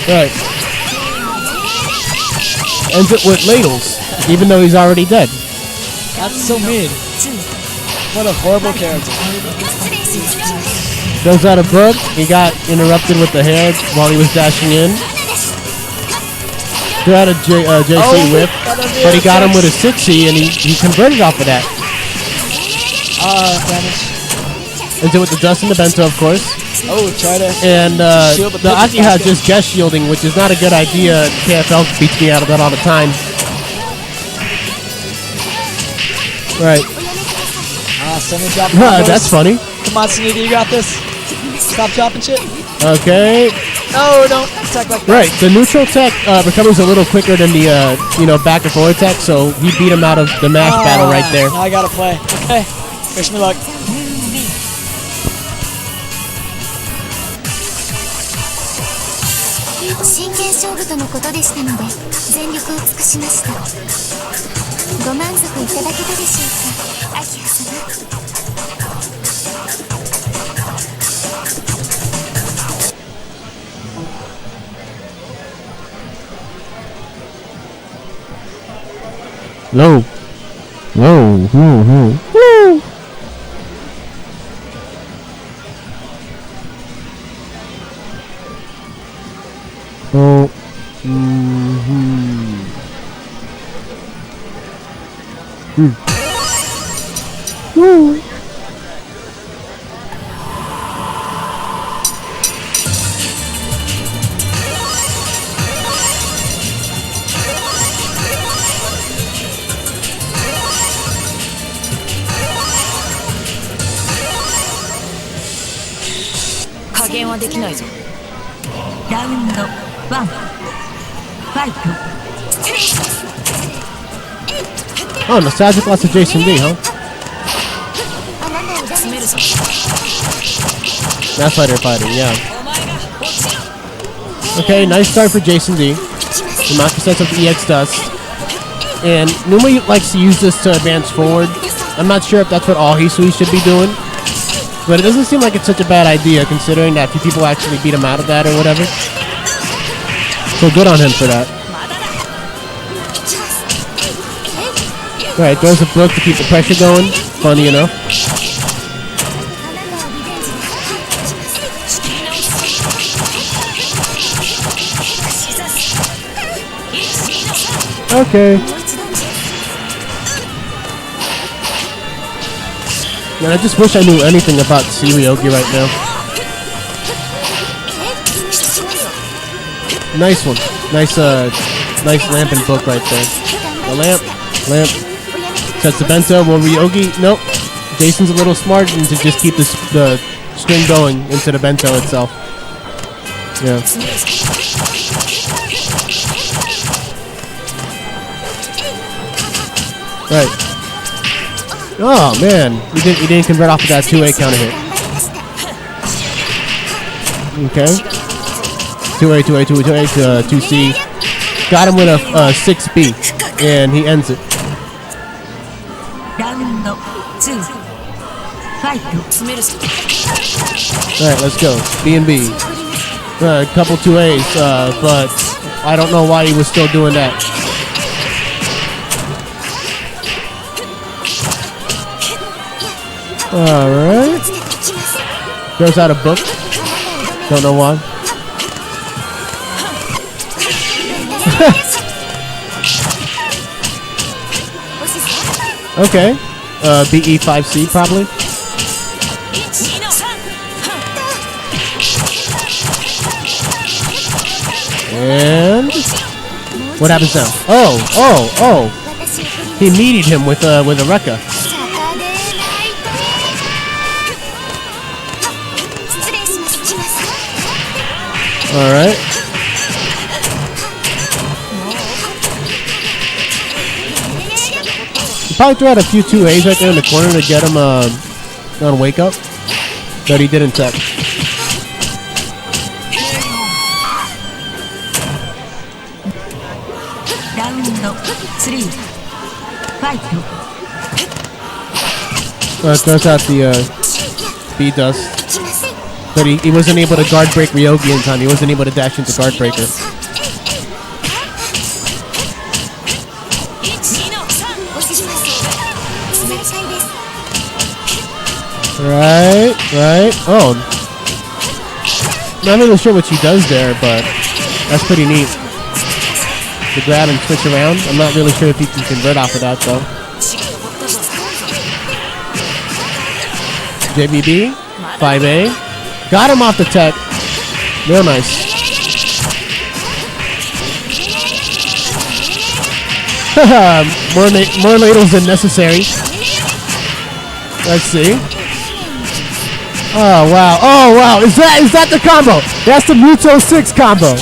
Right. Ends it with ladles, even though he's already dead.
That's so mean. What a horrible character.
Goes out of book. He got interrupted with the hair while he was dashing in. Threw out a JC whip, but he got him with a 6C and he converted off of that.
Damage.
Into with the dust and the bento, of course.
Oh, try to
And
shield
the Akiha just guest shielding, which is not a good idea. KFL beats me out of that all the time. Right.
Semi drop.
That's funny.
Come on, Sunita, you got this. Stop dropping shit.
Okay.
No, don't attack like that.
Right. The neutral tech recovers a little quicker than the back and forward tech, so he beat him out of the mash battle right there.
Now I gotta play. Okay. Wish me luck.
Low. Whoa. Whoa. Oh. Woo. Oh, nostalgic lots of Jason D, huh? Mass fighting, yeah. Okay, nice start for Jason D. Maki sets up the EX Dust. And Numa likes to use this to advance forward. I'm not sure if that's what all Hisui should be doing. But it doesn't seem like it's such a bad idea considering that few people actually beat him out of that or whatever. So good on him for that. Alright, throws a book to keep the pressure going. Funny enough. Okay. Man, I just wish I knew anything about Suryogi right now. Nice one. Nice lamp and book right there. The lamp. Sets the bento. Will Ryogi? Nope. Jason's a little smart and to just keep the string going into the bento itself. Yeah. Right. Oh man, he didn't convert off of that 2A counter hit. Okay. 2A to 2C. Got him with a 6B, and he ends it. Alright, let's go. B&B. A couple 2As, but I don't know why he was still doing that. Alright. Throws out a book. Don't know why. Okay. BE5C probably. And what happens now? Oh. He meated him with a Rekka. Alright. He probably threw out a few 2As right there in the corner to get him on wake up. But he didn't tech. Throws out the speed dust. But he wasn't able to guard break Ryogi in time. He wasn't able to dash into guard breaker. Right. Oh. Not really sure what she does there, but that's pretty neat. The grab and switch around. I'm not really sure if he can convert off of that, though. JBB, 5A. Got him off the tech. Real nice. more ladles than necessary. Let's see. Oh wow! Is that the combo? That's the Muto 6 combo.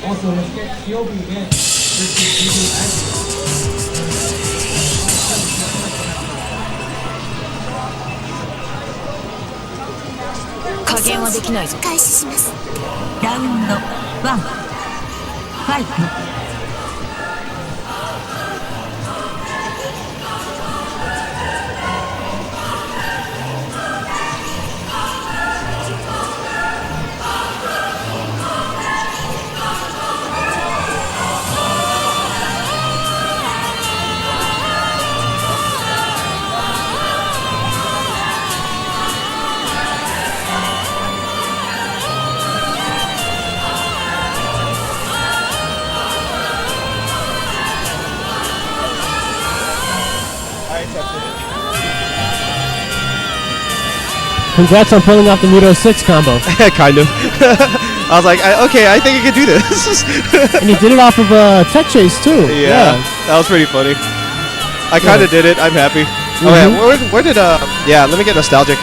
Also, let's get Kyobi again.
Round 1 Fight.
Congrats on pulling off the Muto 6 combo.
Kind of. I was like, okay, I think I can do this.
And you did it off of tech chase too.
Yeah, that was pretty funny. I kind of did it. I'm happy. Oh yeah, where did yeah, let me get nostalgic.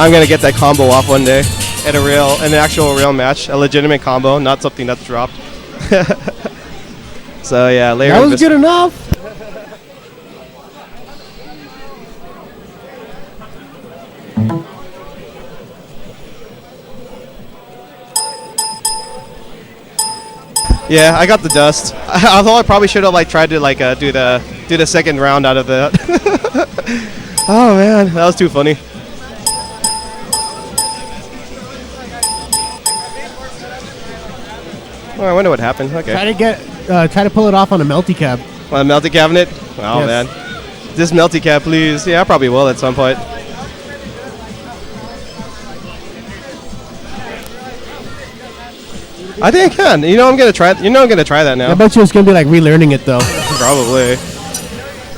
I'm gonna get that combo off one day at an actual real match, a legitimate combo, not something that's dropped. So yeah, later.
That was good enough.
Yeah, I got the dust. Although I probably should have tried to do the second round out of that. Oh man, that was too funny. Oh, I wonder what happened. Okay.
Try to pull it off on a melty cab.
On a melty cabinet? Oh
Yes.
man. This melty cab, please. Yeah, I probably will at some point. I think I can. I'm gonna try. I'm gonna try that now.
I bet you it's gonna be like relearning it though.
Probably.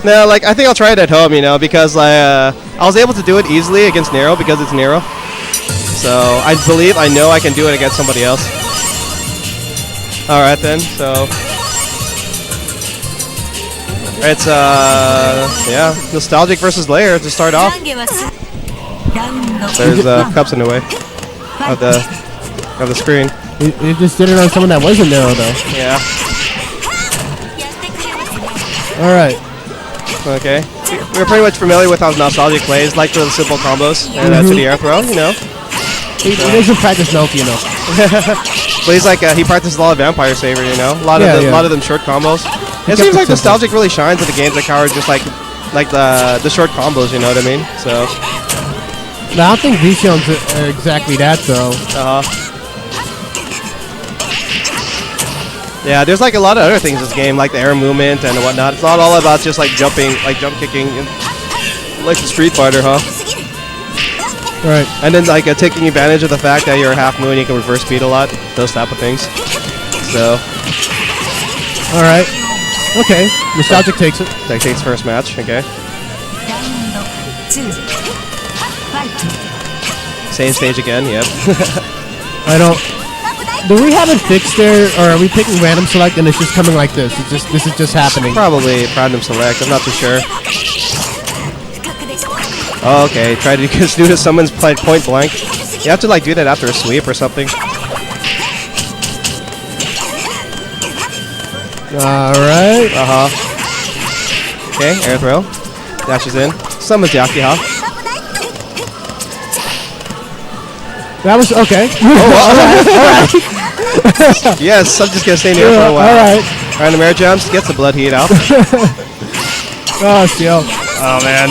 No, I think I'll try it at home. Because I was able to do it easily against Nero because it's Nero. So I know I can do it against somebody else. All right then. So it's yeah, nostalgic versus layer to start off. There's cups in the way of the screen.
It just did it on someone that wasn't narrow though.
Yeah.
All right.
Okay. We're pretty much familiar with how Nostalgic plays, like the simple combos and to the air throw, you know.
He doesn't practice Melty enough.
But he's like he practices a lot of Vampire Saver, you know. A lot of them short combos. It seems like Nostalgic really shines in the games that cover just like the short combos, you know what I mean? So.
No, I don't think Vision's exactly that though.
Yeah, there's like a lot of other things in this game, like the air movement and whatnot. It's not all about just like jumping, like jump kicking, like the Street Fighter, huh?
Right.
And then like taking advantage of the fact that you're a half moon, you can reverse speed a lot, those type of things. So.
All right. Okay. Nostalgic takes it.
Takes first match. Okay. Same stage again. Yep.
I don't. Do we have it fixed there, or are we picking random select and it's just coming like this? This is just happening.
Probably random select. I'm not too sure. Oh, okay. Try to just do someone's point blank. You have to like do that after a sweep or something.
All right.
Okay, air throw. Dashes in. Summons Yaki, huh?
That was okay.
All right. Yes, I'm just gonna stay in the air for a while.
All right.
Random air jumps, gets the blood heat out.
Oh, CL.
Oh man.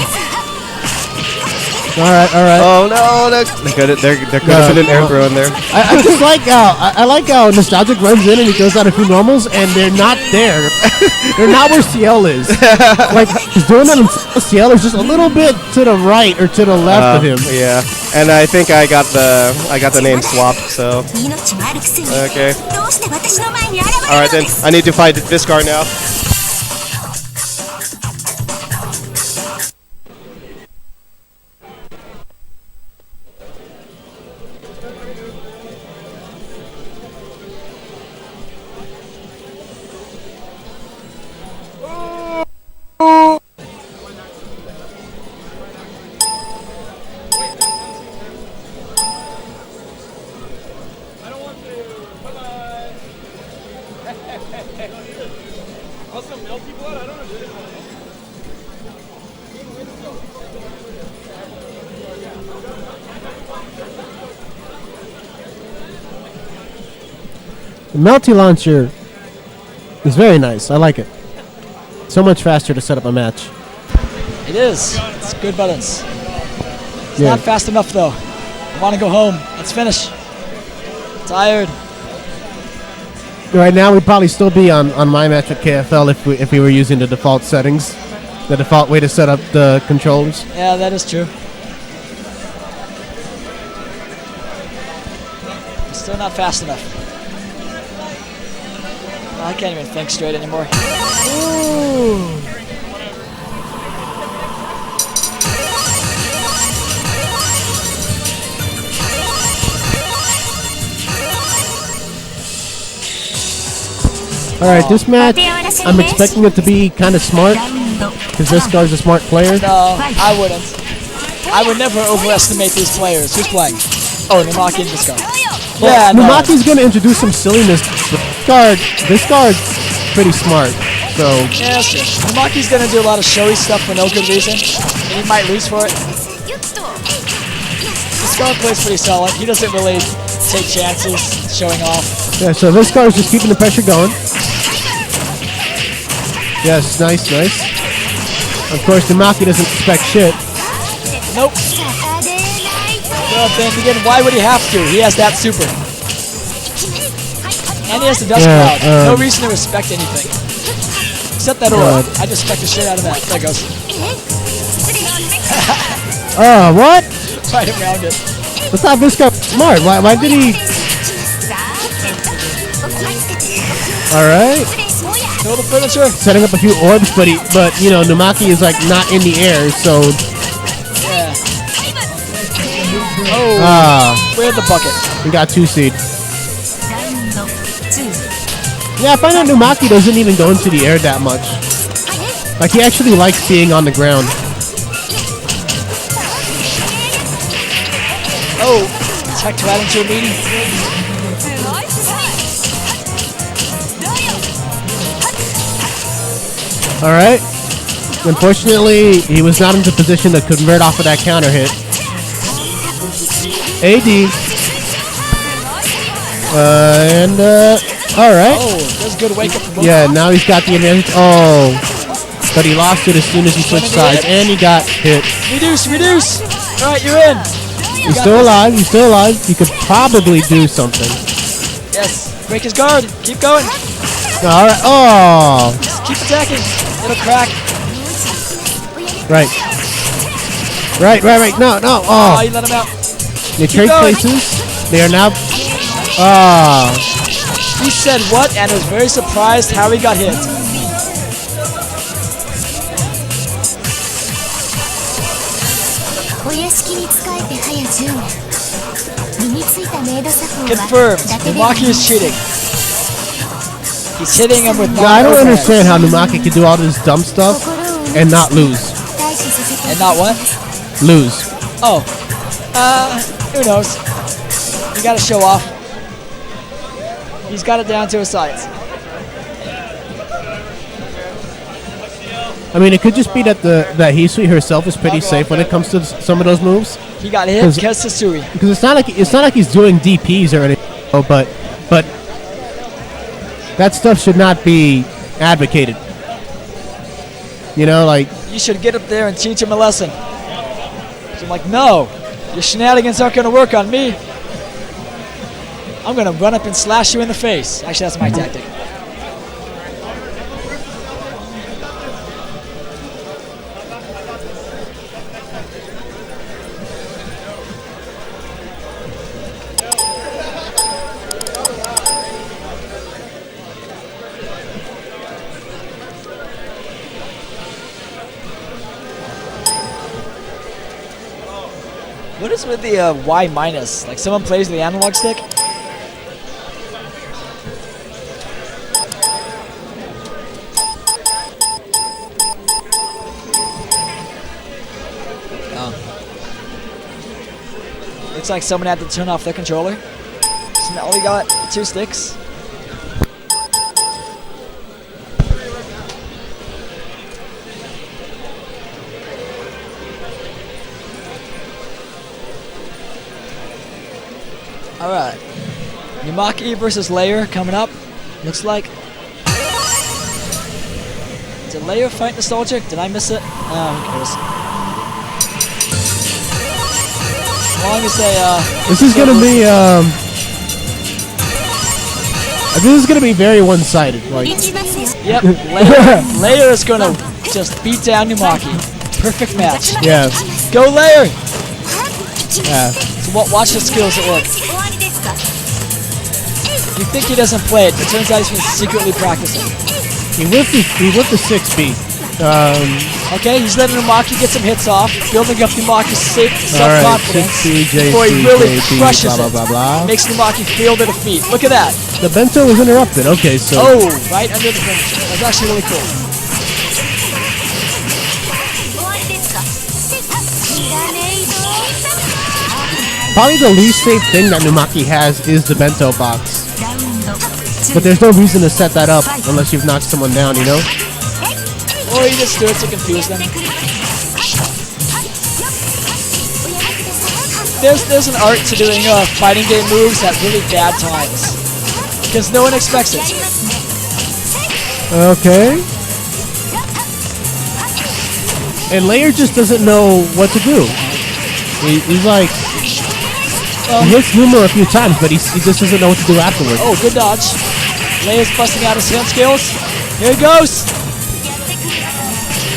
All right.
Oh no, there could have been an air throw in there.
I just like I like how Nostalgic runs in and he goes out a few normals and they're not there. They're not where CL is. Like he's doing it, and CL is just a little bit to the right or to the left of him.
Yeah, and I think I got the name swapped. So okay. All right then, I need to fight this guard now.
The Melty Launcher is very nice. I like it. So much faster to set up a match.
It is. It's good buttons. It's not fast enough though. I want to go home. Let's finish. Tired.
Right now, we'd probably still be on my match with KFL if we were using the default settings, the default way to set up the controllers.
Yeah, that is true. Still not fast enough. I can't even think straight anymore. Ooh.
All right, this match, I'm expecting it to be kind of smart, because this guy's a smart player.
No, I wouldn't. I would never overestimate these players. Who's playing? Oh, Numaki and this guy.
Yeah, Numaki's going to introduce some silliness. This guard's pretty smart, so...
Yeah, that's true. Numaki's going to do a lot of showy stuff for no good reason, and he might lose for it. This guard plays pretty solid. He doesn't really take chances showing off.
Yeah, so this guard's just keeping the pressure going. Yes, nice. Of course, Numaki doesn't expect shit.
Nope. Well, then again, why would he have to? He has that super. And he has the dust cloud. No reason to respect anything. Except that aura. I just respect the shit out of that. There it goes.
What?
Right around it.
Let's not this guy smart. Why did he... Alright.
Kill the furniture.
Setting up a few orbs, but you know, Numaki is like not in the air, so...
Yeah. Oh, where's the bucket?
We got 2 seed. Yeah, I find out Numaki doesn't even go into the air that much. Like, he actually likes being on the ground.
Oh, attacked right into a meeting.
All right. Unfortunately, he was not in the position to convert off of that counter hit. AD. All right.
Oh, that's a good wake up from both.
Yeah, now he's got the advantage. Oh, but he lost it as soon as he switched sides, and he got hit.
Reduce. All right, you're in.
He's still alive. He could probably do something.
Yes, break his guard. Keep going.
All right. Oh.
Just keep attacking. It'll crack.
Right. No.
Oh, you let him out.
They trade places. They are now. Ah.
He said what and was very surprised how he got hit. Confirmed. Numaki is cheating. He's hitting him with.
Yeah, I don't understand how Numaki can do all this dumb stuff and not lose.
And not what?
Lose.
Oh. Who knows? You gotta show off. He's got it down to a science.
I mean, it could just be that that Hisui herself is pretty safe when it comes to some of those moves.
He got hit. Kesasui.
Because it's not like he's doing DPs or anything. Oh, but that stuff should not be advocated. You know, like.
You should get up there and teach him a lesson. So I'm like, no, your shenanigans aren't gonna work on me. I'm gonna run up and slash you in the face. Actually, that's my tactic. What is with the Y minus? Like someone plays with the analog stick? Looks like someone had to turn off their controller. So now we got 2 sticks. Alright. Numaki versus Layer coming up. Looks like. Did Layer fight Nostalgic? Did I miss it? Oh, who cares? As long as they,
this is gonna be, this is gonna be very one-sided. Like.
Yep, Layer is gonna just beat down Numaki. Perfect match.
Yeah.
Go Layer!
Yeah.
So watch the skills at work. You think he doesn't play it, but it turns out he's been secretly practicing.
He whipped the 6B.
Okay, he's letting Numaki get some hits off, building up Numaki's self-confidence before he really crushes it. Makes Numaki feel the defeat. Look at that.
The bento was interrupted. Okay, so.
Oh, right under the finish. That's actually really cool.
Probably the least safe thing that Numaki has is the bento box. But there's no reason to set that up unless you've knocked someone down, you know?
Or you just do it to confuse them. There's an art to doing fighting game moves at really bad times. Because no one expects it.
Okay. And Layer just doesn't know what to do. He's like... he hits Numa a few times, but he just doesn't know what to do afterwards.
Oh, good dodge. Layer's busting out his hand skills. Here he goes.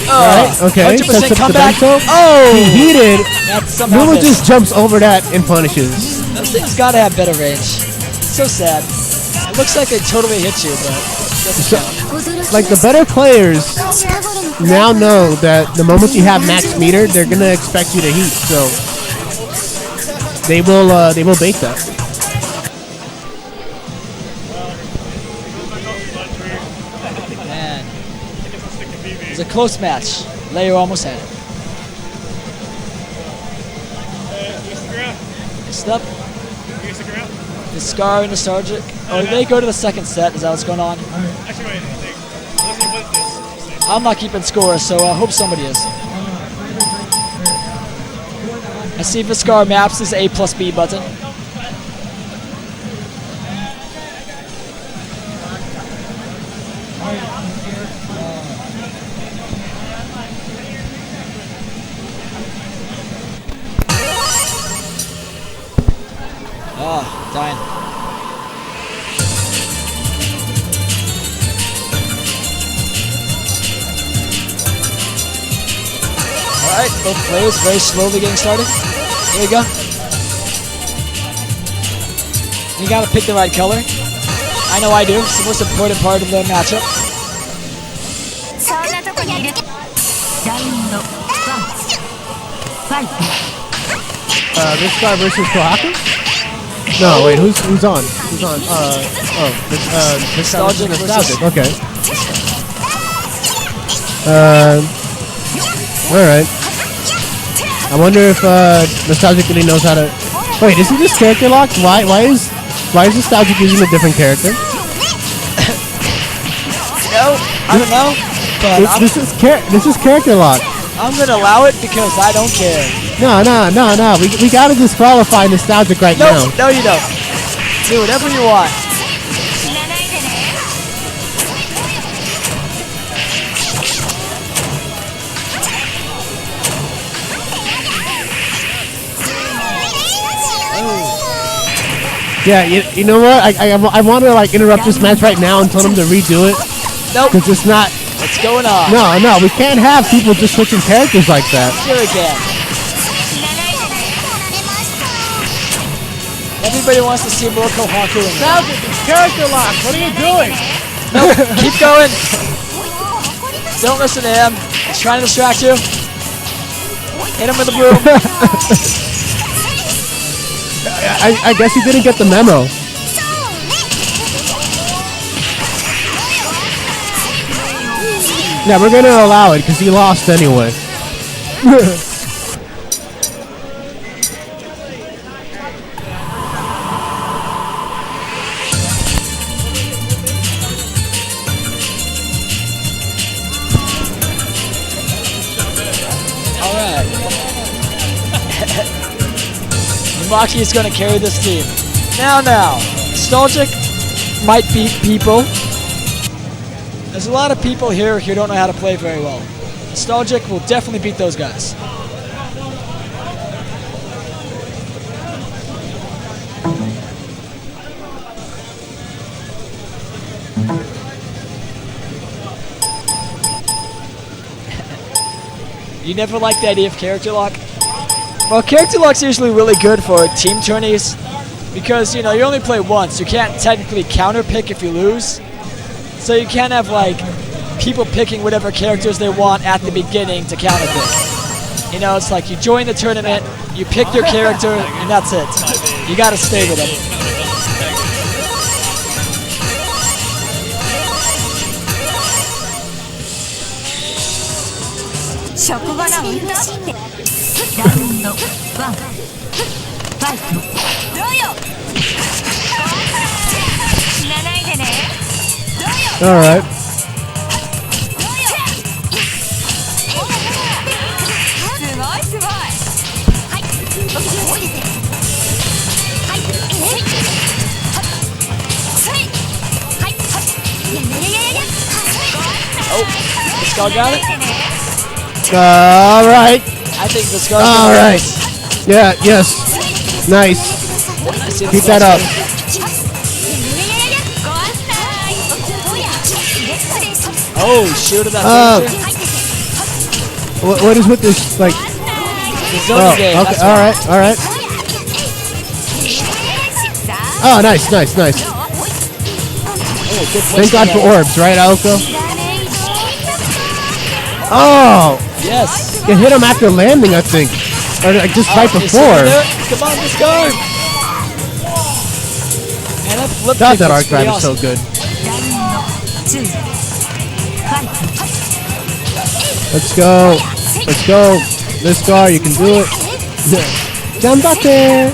Right, okay.
100% comeback.
Oh! He heated. Numa
missed.
just jumps over that and punishes.
That thing's gotta have better range. So sad. It looks like they totally hit you, but doesn't count.
Like, the better players now know that the moment you have max meter, they're gonna expect you to heat, so they will bait that.
Man. It was a close match. Layer almost had it. Next up. The Scar and Nostalgic. Oh, did they go to the second set? Is that what's going on? I'm not keeping score, so I hope somebody is. I see Viscar maps this A plus B button. Dying. Alright, both players very slowly getting started. Here we go. You gotta pick the right color. I know I do. It's the most important part of the matchup.
This guy versus Kohaku? No, wait, who's on? Who's on?
Nostalgic versus...
Okay. Alright. I wonder if Nostalgic really knows how to... Wait, isn't this character locked? Why is Nostalgic using a different character?
No, I don't know. But
this is character lock.
I'm gonna allow it because I don't care.
No. We gotta disqualify Nostalgic right now.
No, you don't. Do whatever you want.
Yeah, you know what? I want to like interrupt this match right now and tell them to redo it.
Nope.
Because it's not.
What's going on?
No, we can't have people just switching characters like that.
Sure we can. Everybody wants to see more Kohaku in there.
It's character lock. What are you doing?
Nope. Keep going. Don't listen to him. He's trying to distract you. Hit him with the broom.
I guess you didn't get the memo. Yeah, we're gonna allow it because he lost anyway.
Alright. Maki is going to carry this team. Now, Nostalgic might beat people. There's a lot of people here who don't know how to play very well. Nostalgic will definitely beat those guys. You never liked the idea of character lock? Well, character lock's usually really good for team tourneys because, you know, you only play once. You can't technically counter pick if you lose. So you can't have, like, people picking whatever characters they want at the beginning to counter pick. You know, it's like you join the tournament, you pick your character, and that's it. You gotta stay with it.
All right.
Oh, Viscar got it?
All right.
I think Viscar
All right. Yeah, yes. Nice. Keep that up.
Oh, shoot at that finisher.
What is with this, like...
The zoning game,
okay,
that's
all right. Oh, nice.
Oh, good
Thank God for orbs, right, Aoko? Oh!
Yes.
You hit him after landing, I think. Or like just right before.
Come on, let's go! Man, that flip
God,
kick
that
was
arc drive
pretty
is so
awesome.
good. Let's go. Let's go. This guy, you can do it. Jump up there.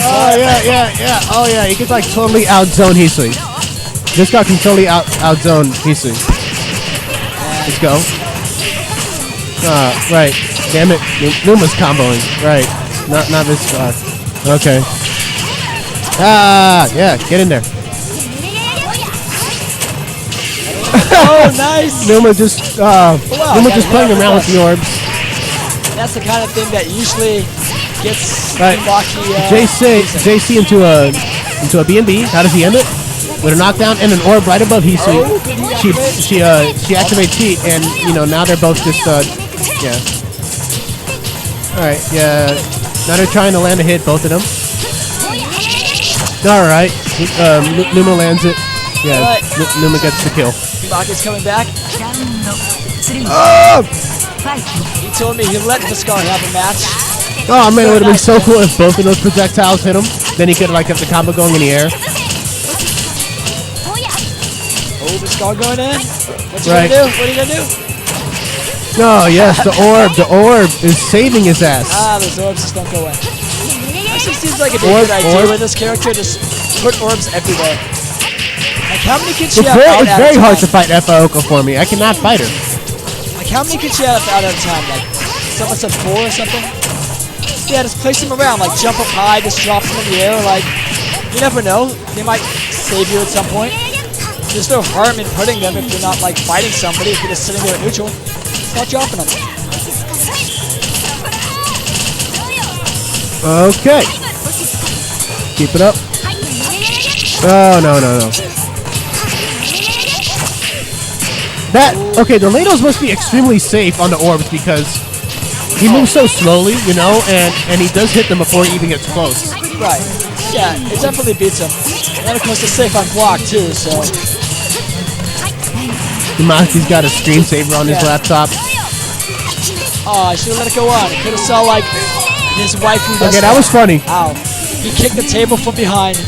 Oh, yeah. Oh, yeah. You could like totally outzone Hisui. This guy can totally outzone Hisu. Let's go. Right. Damn it. Numa's comboing. Right. Not this guy. Okay. Yeah. Get in there.
Oh, nice.
Numa just playing around with the orbs.
That's the kind of thing that usually gets
Right.
Maki.
JC into a B&B. How does he end it? With a knockdown and an orb right above Hisu. She activates heat, and now they're both just yeah. All right, yeah. Now they're trying to land a hit, both of them. All right, Numa lands it. Yeah,
Right.
Numa gets the kill.
Maki's coming back.
Oh!
He told me he let Viscar have a match.
Oh man, it would have been so cool if both of those projectiles hit him. Then he could have have the combo going in the air.
Oh, Viscar going in. What you
Right.
gonna do? What are you gonna do?
Oh yes, the orb is saving his ass.
Those orbs just don't go away. Actually seems like a good idea with this character. Just put orbs everywhere. Like how many can she have out
It's
at
very
a
hard
time?
to fight Oko for me. I cannot fight her.
Like how many can she have out at a time? Like someone said 4 or something? Yeah, just place them around. Like jump up high, just drop them in the air. Like you never know. They might save you at some point. There's no harm in putting them if you're not like fighting somebody. If you're just sitting there at neutral, start dropping them.
Okay. Keep it up. Oh, no. The Lados must be extremely safe on the orbs because he moves so slowly, and he does hit them before he even gets close.
Right. Yeah, it definitely beats him. And of course it's safe on block too, so.
Maki's got a screensaver on his laptop.
Oh, I should have let it go on. It could have saw like his wife who
Okay, that was funny.
Ow. He kicked the table from behind.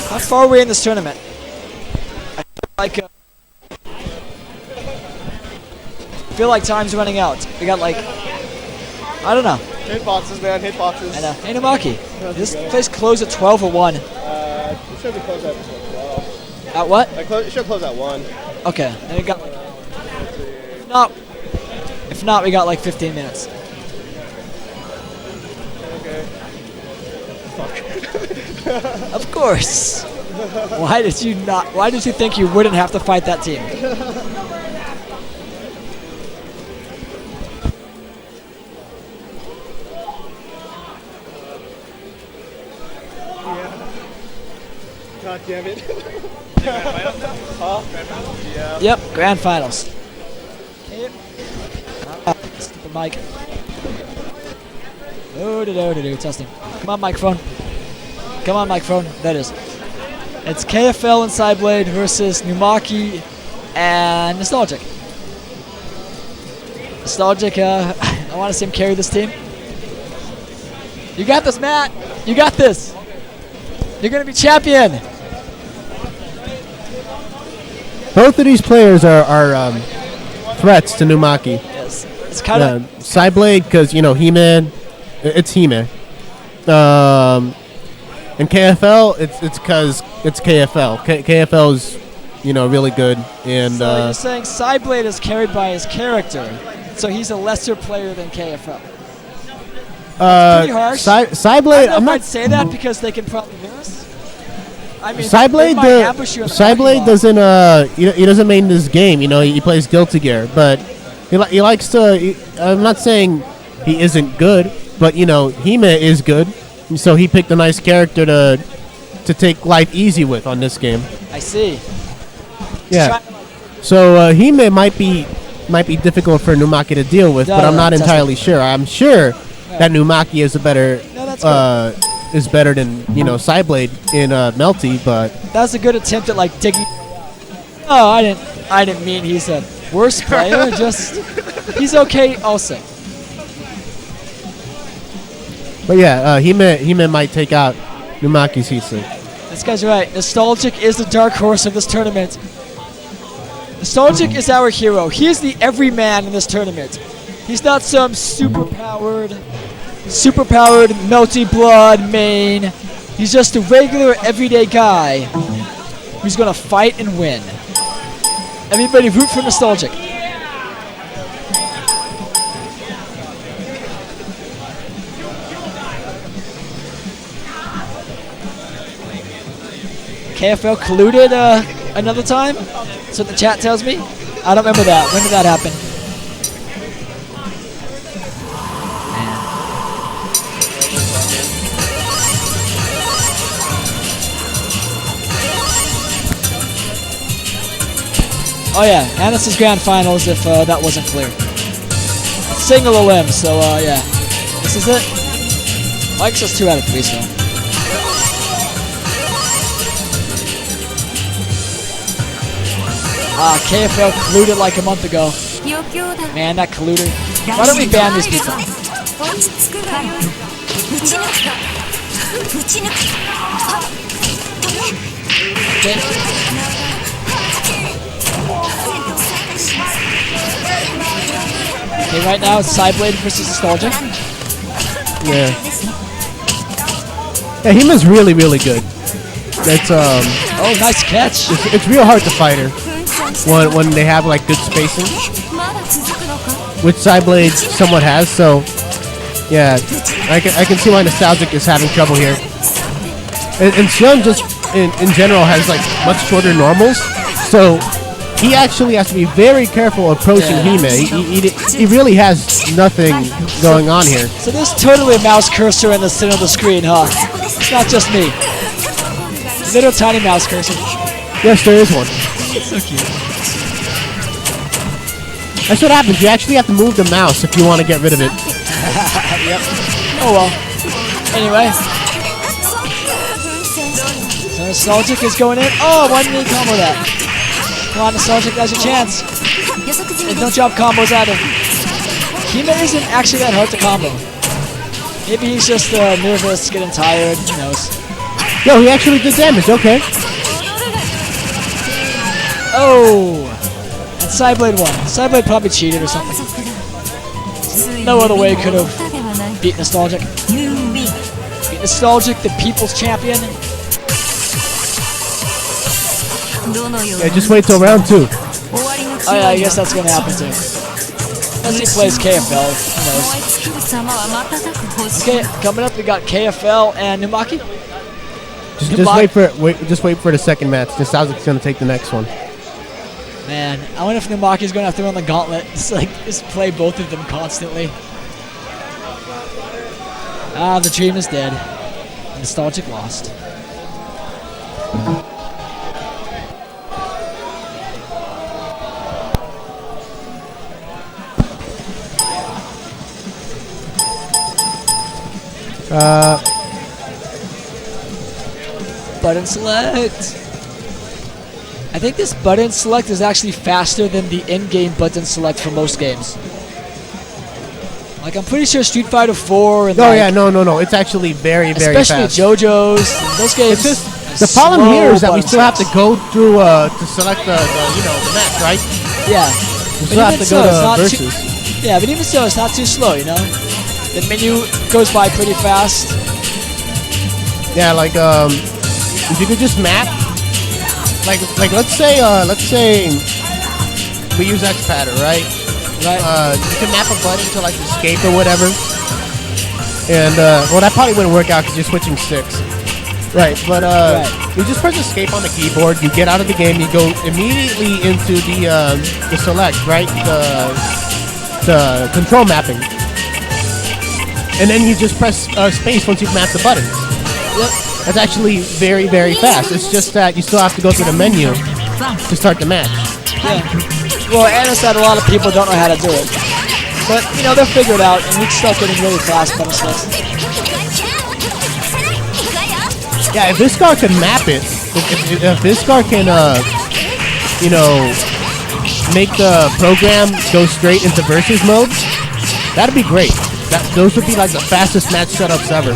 How far are we in this tournament? I feel like time's running out. We got like, I don't know.
Hitboxes, man, hitboxes.
I know. Hey, Namaki, this place closed at 12 or 1.
It should be closed at 12.
At what?
It should close at 1.
Okay, then we got like, if not, we got like 15 minutes.
Okay.
Of course. Why did you think you wouldn't have to fight that team?
God damn it. Yeah.
Yep, grand finals. Stupid mic. Testing. Come on, microphone. Come on, microphone. That is. It's KFL and Cyblade versus Numaki and Nostalgic. Nostalgic, I want to see him carry this team. You got this, Matt. You got this. You're going to be champion.
Both of these players are threats to Numaki.
Yes. It's kind of...
Cyblade, because, He-Man, it's He-Man. And KFL, it's because it's KFL. KFL is, really good. And
so you're saying Cyblade is carried by his character, so he's a lesser player than KFL. That's pretty harsh.
Cyblade,
I might say that because they can probably hear us. I mean,
Cyblade doesn't he doesn't main this game. He plays Guilty Gear, but he likes to. I'm not saying he isn't good, but He-Man is good, so he picked a nice character to take life easy with on this game.
I see.
Yeah. So He-Man might be difficult for Numaki to deal with, but I'm not entirely sure. I'm sure that Numaki is better than Cyblade in Melty, but
that's a good attempt at like digging. Oh, I didn't mean he's a worse player. Just he's okay also.
But yeah, He-Man might take out Numaki's Hisu.
This guy's right. Nostalgic is the dark horse of this tournament. Nostalgic is our hero. He is the everyman in this tournament. He's not some superpowered melty blood main. He's just a regular everyday guy who's gonna fight and win. Everybody root for Nostalgic. KFL colluded another time? That's what the chat tells me. I don't remember that. When did that happen? Oh yeah, and this is grand finals if that wasn't clear. Single limb, so yeah. This is it. Mike's just 2 out of 3 still. KFL colluded like a month ago. Man, that colluder. Why don't we ban these people? Okay, right now it's Sideblade versus Nostalgia.
Yeah. Yeah, Hima's really, really good. It's
Oh, nice catch.
It's real hard to fight her when they have like good spacing, which Sideblade somewhat has. So yeah, I can see why Nostalgic is having trouble here. And Xion just in general has like much shorter normals, so he actually has to be very careful approaching Hime. He really has nothing going on here.
So there's totally a mouse cursor in the center of the screen, huh? It's not just me. Little tiny mouse cursor.
Yes, there is one.
So cute.
That's what happens. You actually have to move the mouse if you want to get rid of it.
Yep. Oh well. Anyway. So Nostalgic is going in. Oh, why didn't he combo that? Come on, Nostalgic, that's your chance. And don't drop combos either. Hime isn't actually that hard to combo. Maybe he's just nervous, getting tired, who knows.
Yo, he actually did damage, okay.
Oh! And Sideblade won. Sideblade probably cheated or something. No other way could have beat Nostalgic. Beat Nostalgic, the people's champion.
Yeah, just wait till round 2.
Oh yeah, I guess that's gonna happen too. As he plays KFL, who knows. Okay, coming up we got KFL and Numaki.
Just wait for the second match. Nostalgic's gonna take the next one.
Man, I wonder if Numaki's gonna have to run the gauntlet. Just play both of them constantly. Ah, the dream is dead. Nostalgic lost. Button select. I think this button select is actually faster than the in-game button select for most games. Like I'm pretty sure Street Fighter 4 and
no. It's actually very, very
especially
fast.
JoJo's. Those games.
It's just the problem here is that we still have to go through to select the match, right?
Yeah.
We still have to go to versus.
Yeah, but even so, it's not too slow, you know. The menu goes by pretty fast.
Yeah, like if you could just map, like let's say we use X-Patter, right?
Right.
You can map a button to like escape or whatever, and well that probably wouldn't work out because you're switching sticks. Right, but you just press escape on the keyboard. You get out of the game. You go immediately into the select, right? The control mapping. And then you just press space once you've mapped the buttons.
Yep.
That's actually very, very fast. It's just that you still have to go through the menu to start the match.
Yeah. Well, Anna said a lot of people don't know how to do it. But, you know, they'll figure it out, and we can start getting really fast button selects.
Yeah, if Viscar can map it, if Viscar can, you know, make the program go straight into versus mode, that'd be great. Those would be like the fastest match setups ever.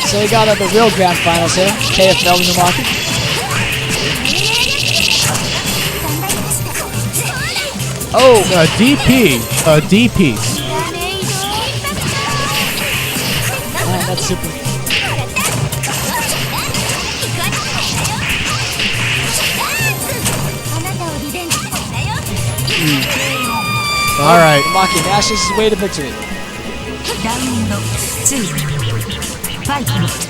So we got the real grand finals here. KFL and Numaki. Oh,
DP. DP.
man, that's super.
All right.
Maki dashes his way to victory.
Round 2 fight.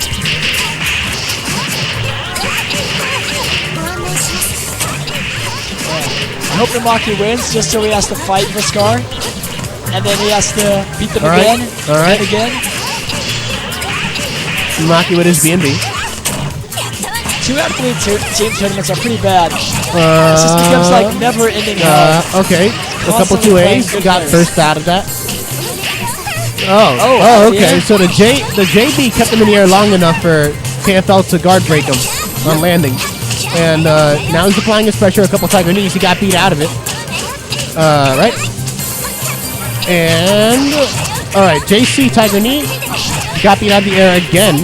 I hope Maki wins just so he has to fight for Scar. And then he has to beat them
All right.
again.
All right.
And again.
Maki with his BNB.
2 out of 3 team tournaments are pretty bad. This just becomes like never-ending hell.
Okay. A couple
Constantly
2As.
playing
Got
good
first out of that.
Oh,
Okay.
yeah.
So the JB kept him in the air long enough for KFL to guard break him on landing. And now he's applying his pressure. A couple tiger knees. He got beat out of it. Right. And all right, JC tiger knee got beat out of the air again.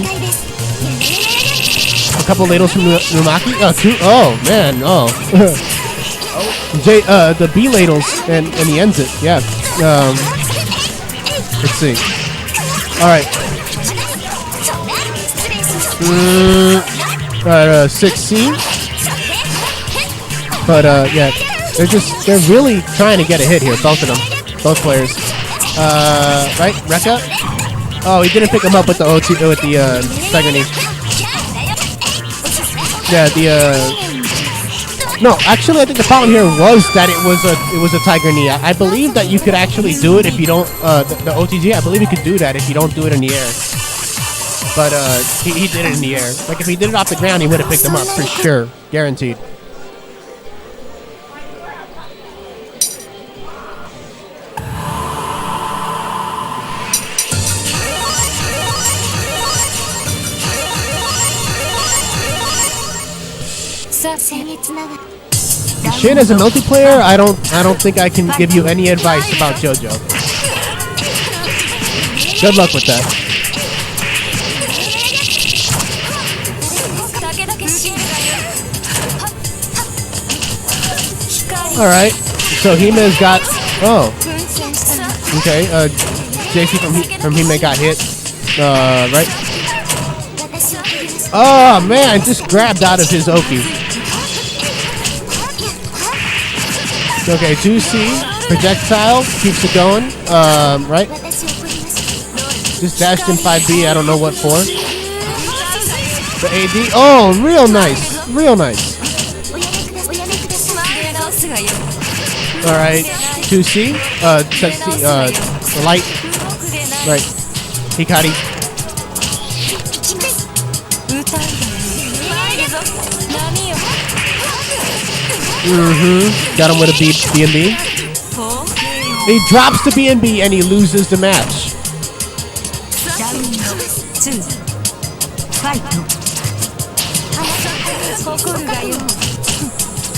A couple ladles from Numaki. Oh man. Oh. The B ladles and he ends it. Yeah. Let's see. All right. 6C. But yeah, they're really trying to get a hit here, both of them, both players. Right, Rekka. Oh, he didn't pick him up with the OT with the tiger knee. Yeah, no, actually, I think the problem here was that it was a tiger knee. I believe that you could actually do it if you don't the OTG. I believe you could do that if you don't do it in the air. But he did it in the air. Like if he did it off the ground, he would have picked him up for sure, guaranteed. Shin as a multiplayer, I don't think I can give you any advice about JoJo. Good luck with that. All right, so Hime's got okay. JC from Hime got hit. Right. Oh man, just grabbed out of his Oki. Okay, 2C, projectile, keeps it going, right? Just dashed in 5B, I don't know what for. The AD, oh, real nice, real nice. Alright, 2C, the light, right, Hikari. Got him with a BNB. He drops the BNB and he loses the match.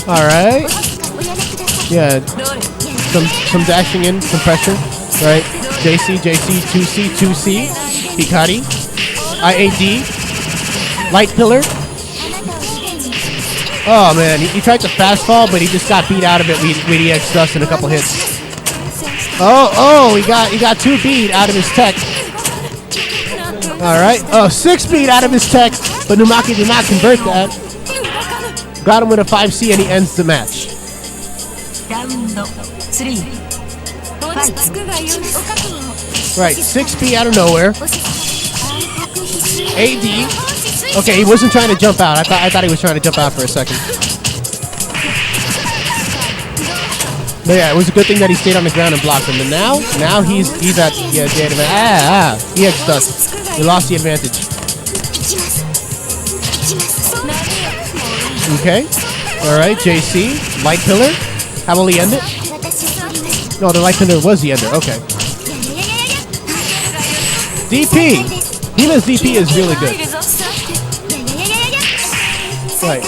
Alright. Yeah. Some dashing in, some pressure. Right. JC, 2C, Hikari. IAD. Light pillar. Oh man, he tried to fast fall, but he just got beat out of it with EX dust and a couple hits. Oh, he got 2 beat out of his tech. All right. Oh, 6 beat out of his tech, but Numaki did not convert that. Got him with a 5C and he ends the match. Right, 6B out of nowhere. AD. Okay, he wasn't trying to jump out. I thought he was trying to jump out for a second. But yeah, it was a good thing that he stayed on the ground and blocked him. And now he's at the advantage. EX dust. He lost the advantage. Okay. All right, JC. Light pillar. How will he end it? No, the light pillar was the ender. Okay. DP. Hime's DP is really good. Right.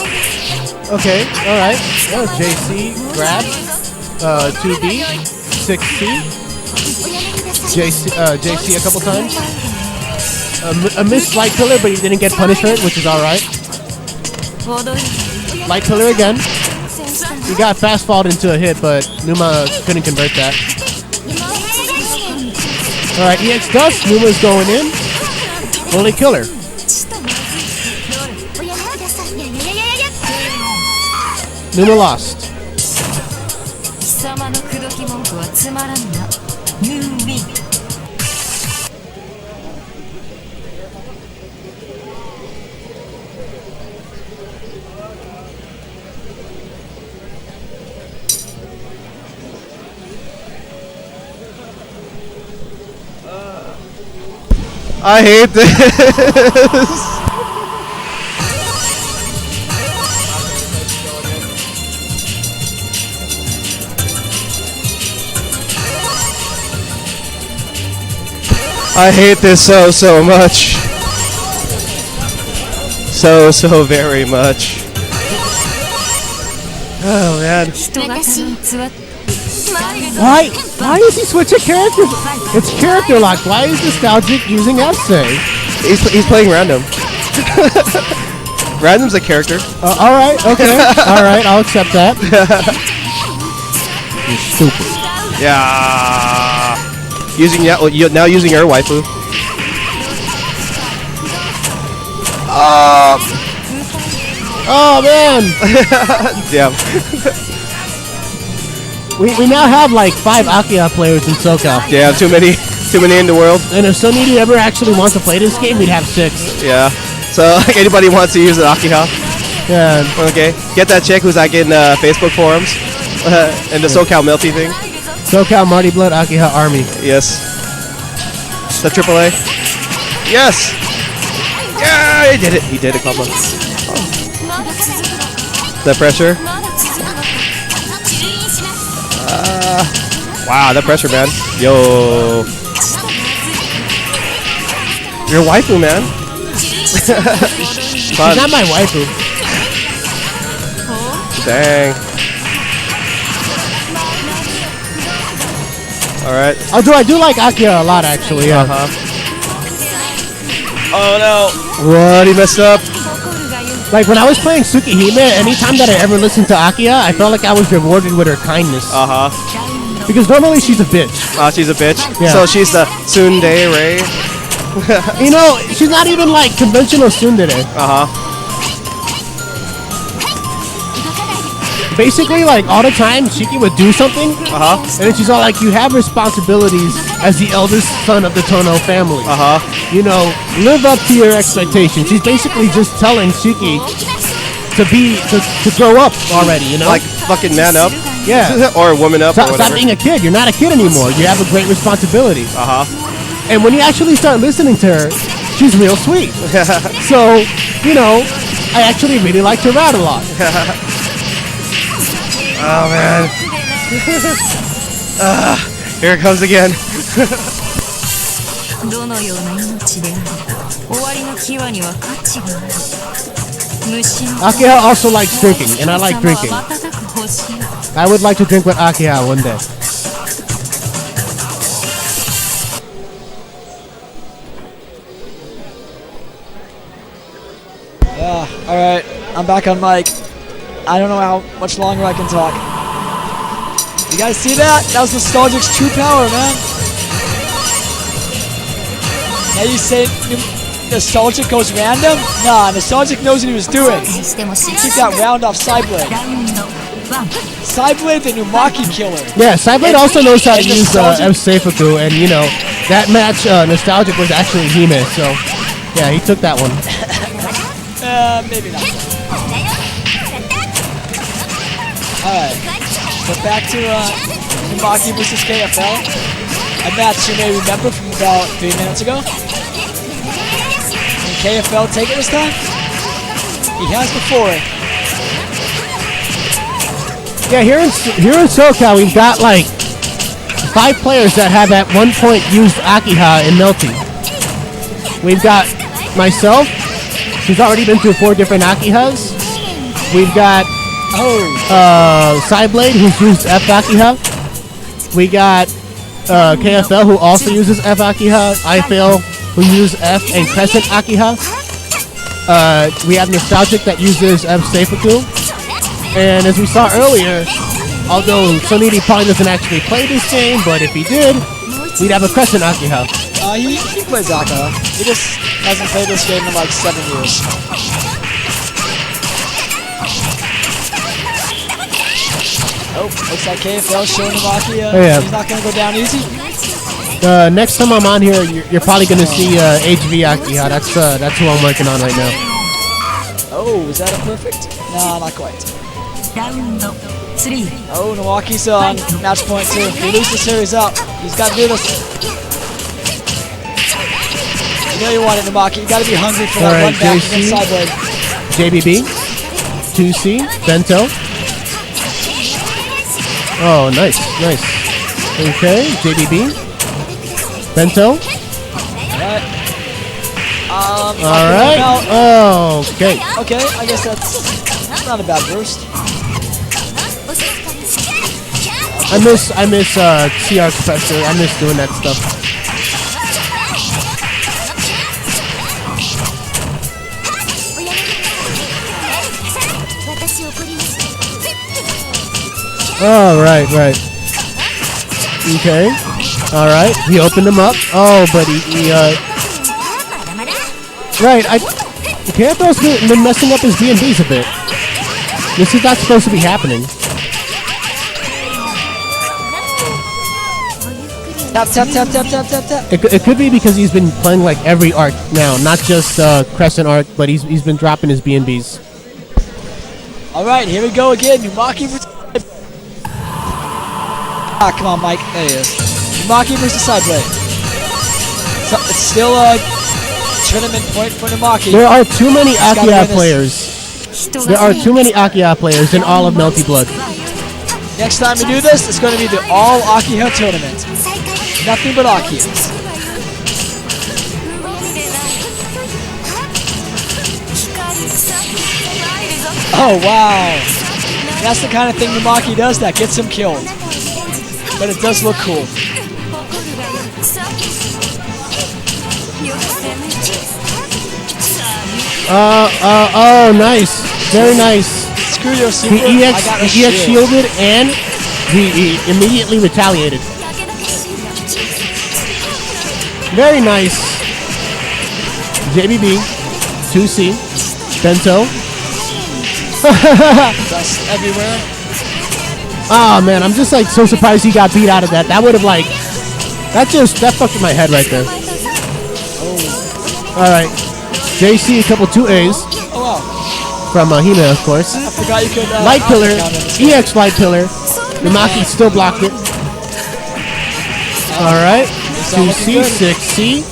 Okay. All right. Oh, JC grab. 2B. 6C. JC a couple times. A missed light pillar, but he didn't get punished for it, which is all right. Light pillar again. He got fast-falled into a hit, but Numa couldn't convert that. Alright, EX Dust. Numa's going in. Only killer. Numa lost.
貴様の口説き文句はつまらんな。You win.
I hate this. I hate this so much. So very much. Oh man.
Why is he switching characters? It's character lock. Why is Nostalgic using essay?
He's playing random. Random's a character.
Alright, okay. Alright, I'll accept that. You're stupid.
Yeah. Now using your waifu.
Oh man.
Damn.
We now have like 5 Akiha players in SoCal.
Yeah, too many in the world.
And if somebody ever actually wants to play this game, we'd have 6.
Yeah. So anybody wants to use an Akiha?
Yeah.
Okay. Get that chick who's like in Facebook forums and the SoCal Melty thing.
SoCal Marty Blood Akiha Army.
Yes. The AAA. Yes. Yeah, he did it. He did it, Pablo. The pressure. Wow, that pressure, man. Yo. Your waifu, man.
She's not my waifu.
Dang. Alright.
Although I do like Akiha a lot, actually. Yeah.
Oh no. What? He messed up.
Like when I was playing Tsukihime, anytime that I ever listened to Akiha, I felt like I was rewarded with her kindness. Because normally she's a bitch.
She's a bitch?
Yeah.
So she's the tsundere?
You know, she's not even like conventional tsundere. Basically, like all the time, Shiki would do something, and then she's all like, "You have responsibilities as the eldest son of the Tono family. You know, live up to your expectations." She's basically just telling Shiki to grow up already. You know,
like fucking man up.
Yeah,
or woman up.
Stop being a kid. You're not a kid anymore. You have a great responsibility. And when you actually start listening to her, she's real sweet. So, you know, I actually really liked her out a lot.
Oh man. Here it comes again.
Akiha also likes drinking, and I like drinking. I would like to drink with Akiha one day.
Yeah, alright. I'm back on mic. I don't know how much longer I can talk. You guys see that? That was Nostalgic's true power, man. Now you say Nostalgic goes random? Nah, Nostalgic knows what he was doing. Keep that round off Sideblade. Sideblade, the Numaki killer.
Yeah, Sideblade also knows how to use F Seifuku, and you know, that match, Nostalgic was actually Hime, so yeah, he took that one.
Maybe not. Alright, so back to Numaki versus KFL. A match you may remember from about 3 minutes ago. Can KFL take it this time? He has before.
Yeah, here in SoCal, we've got like 5 players that have at one point used Akiha in Melty. We've got myself, who's already been through 4 different Akihas. We've got Sideblade, who's used F Akiha. We got KFL, who also uses F Akiha. iFail, who uses F and Crescent Akiha. We have Nostalgic that uses F Seifuku. And as we saw earlier, although Sonidi probably doesn't actually play this game, but if he did, we'd have a Crescent Akiha.
He plays Akiha. He just hasn't played this game in like 7 years. Oh, looks like KFL showing him Akiha.
Oh, yeah.
He's not going to go down easy.
Next time I'm on here, you're probably going to see HV Akiha. That's who I'm working on right now.
Oh, is that a perfect? No, not quite.
ラウンド3
Oh, Milwaukee's on match point too. If he loses the series out, he's got to do this. You know you want it, Milwaukee. You got to be hungry for that
All right,
run back
JC.
against Sideblade.
JBB, 2C, Bento. Oh, nice. Okay, JBB, Bento. All right. Okay.
Okay, I guess that's not a bad burst.
I miss CR Professor. I miss doing that stuff. Oh, right. Okay. All right. He opened him up. Oh, but he right. KFL's been messing up his B&Bs a bit. This is not supposed to be happening.
Tap.
It could be because he's been playing like every arc now, not just Crescent arc, but he's been dropping his B&Bs.
All right, here we go again. Numaki versus. Come on, Mike. There he is. Numaki versus Sideblade. So it's still a tournament point for Numaki.
There are too many Akiha players. There are too many Akiha players in all of Melty Blood.
Next time we do this, it's going to be the all Akiha tournament. Nothing but Akiha. Oh, wow. That's the kind of thing Numaki does that gets him killed. But it does look cool.
Oh, nice. Very nice.
Screw your super.
He
I got a
EX
shield.
shielded and he immediately retaliated. Very nice. JBB, 2C, Bento.
Dust everywhere.
Oh man, I'm just like so surprised he got beat out of that. That would have like, that fucked with my head right there. All right, JC, a couple 2As.
Oh wow.
From Hina, of course.
I forgot you could.
Light Pillar,
counter this game.
EX Light Pillar. Numaki still blocked it. All right,
not looking
2C,
good.
6C.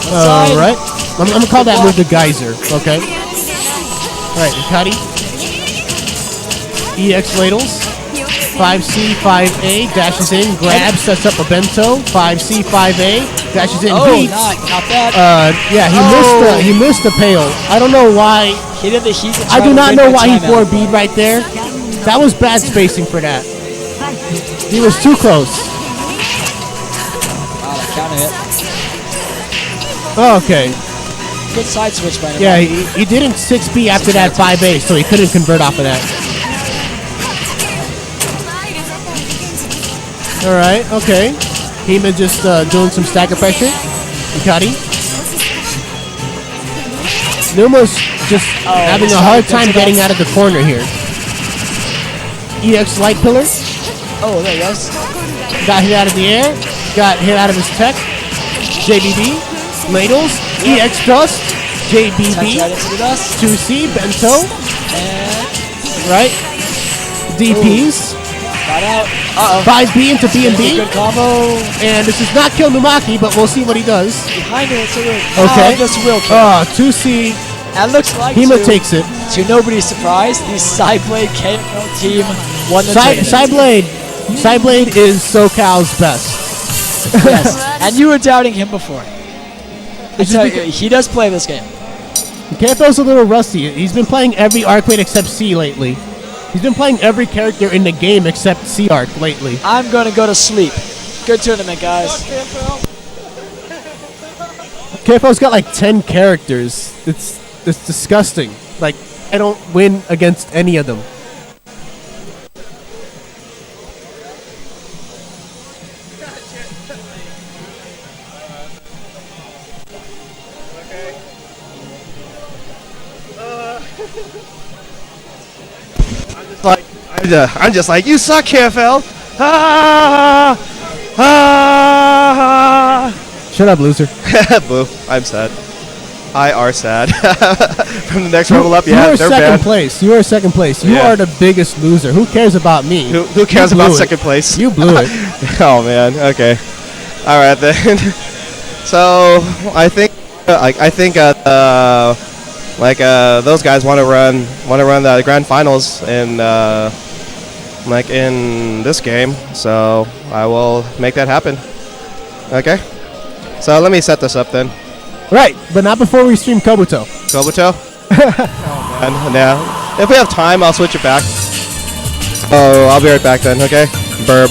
Inside.
All right, I'm gonna call that move the Geyser. Okay. All right, Ikari. EX Ladles. 5C, 5A, dashes in, grabs, sets up a Bento. 5C, 5A, dashes in,
Oh,
beats.
not bad.
Yeah,
Oh.
he missed the Pale. I don't know why.
He did the heat. to
I
try
do
to
not
win
know
by
why he
timeout.
4 bead right there. That was bad spacing for that. He was too close.
Wow, that counter hit.
Okay.
Good side switch by him.
Yeah, he didn't 6B after that 5A, so he couldn't convert off of that. Alright, okay. Hima just doing some stagger pressure. Ikari. Numo's just having a hard time getting out of the corner here. EX Light Pillar.
Oh, there he goes.
Got hit out of the air. Got hit out of his tech. JBB. Ladles. EX Dust.
Touch
JBB.
right into the dust.
2C. Bento.
And
Right. DPs.
got out. Uh-oh.
5B into B&B.
Good combo.
And this does not kill Numaki, but we'll see what he does.
Behind it, it's a win.
Okay.
Oh, this will kill.
2C.
And looks like
Hima takes it.
to nobody's surprise, the Sideblade KFL team won the tournament.
Sideblade is SoCal's best.
Yes. And you were doubting him before. I tell you, he does play this game.
KFL's a little rusty. He's been playing every arc weight except C lately. He's been playing every character in the game except C arc lately.
I'm going to go to sleep. Good tournament, guys.
KFL's got like 10 characters. It's disgusting. Like I don't win against any of them.
I'm just like, you suck, KFL. Ah, ah.
Shut up, loser.
Boo. I'm sad. I are sad. From the next Rebel Up,
You
yeah,
are
they're
second
bad.
place. You are second place. You
Yeah.
are the biggest loser. Who cares about me?
Who cares
You blew
about
it.
second place?
You blew it.
Oh man. Okay. All right then. So I think those guys want to run the grand finals in in this game. So I will make that happen. Okay. So let me set this up then.
Right, but not before we stream Kobuto.
Kobuto. And now, if we have time, I'll switch it back. Oh, I'll be right back then. Okay. Burb.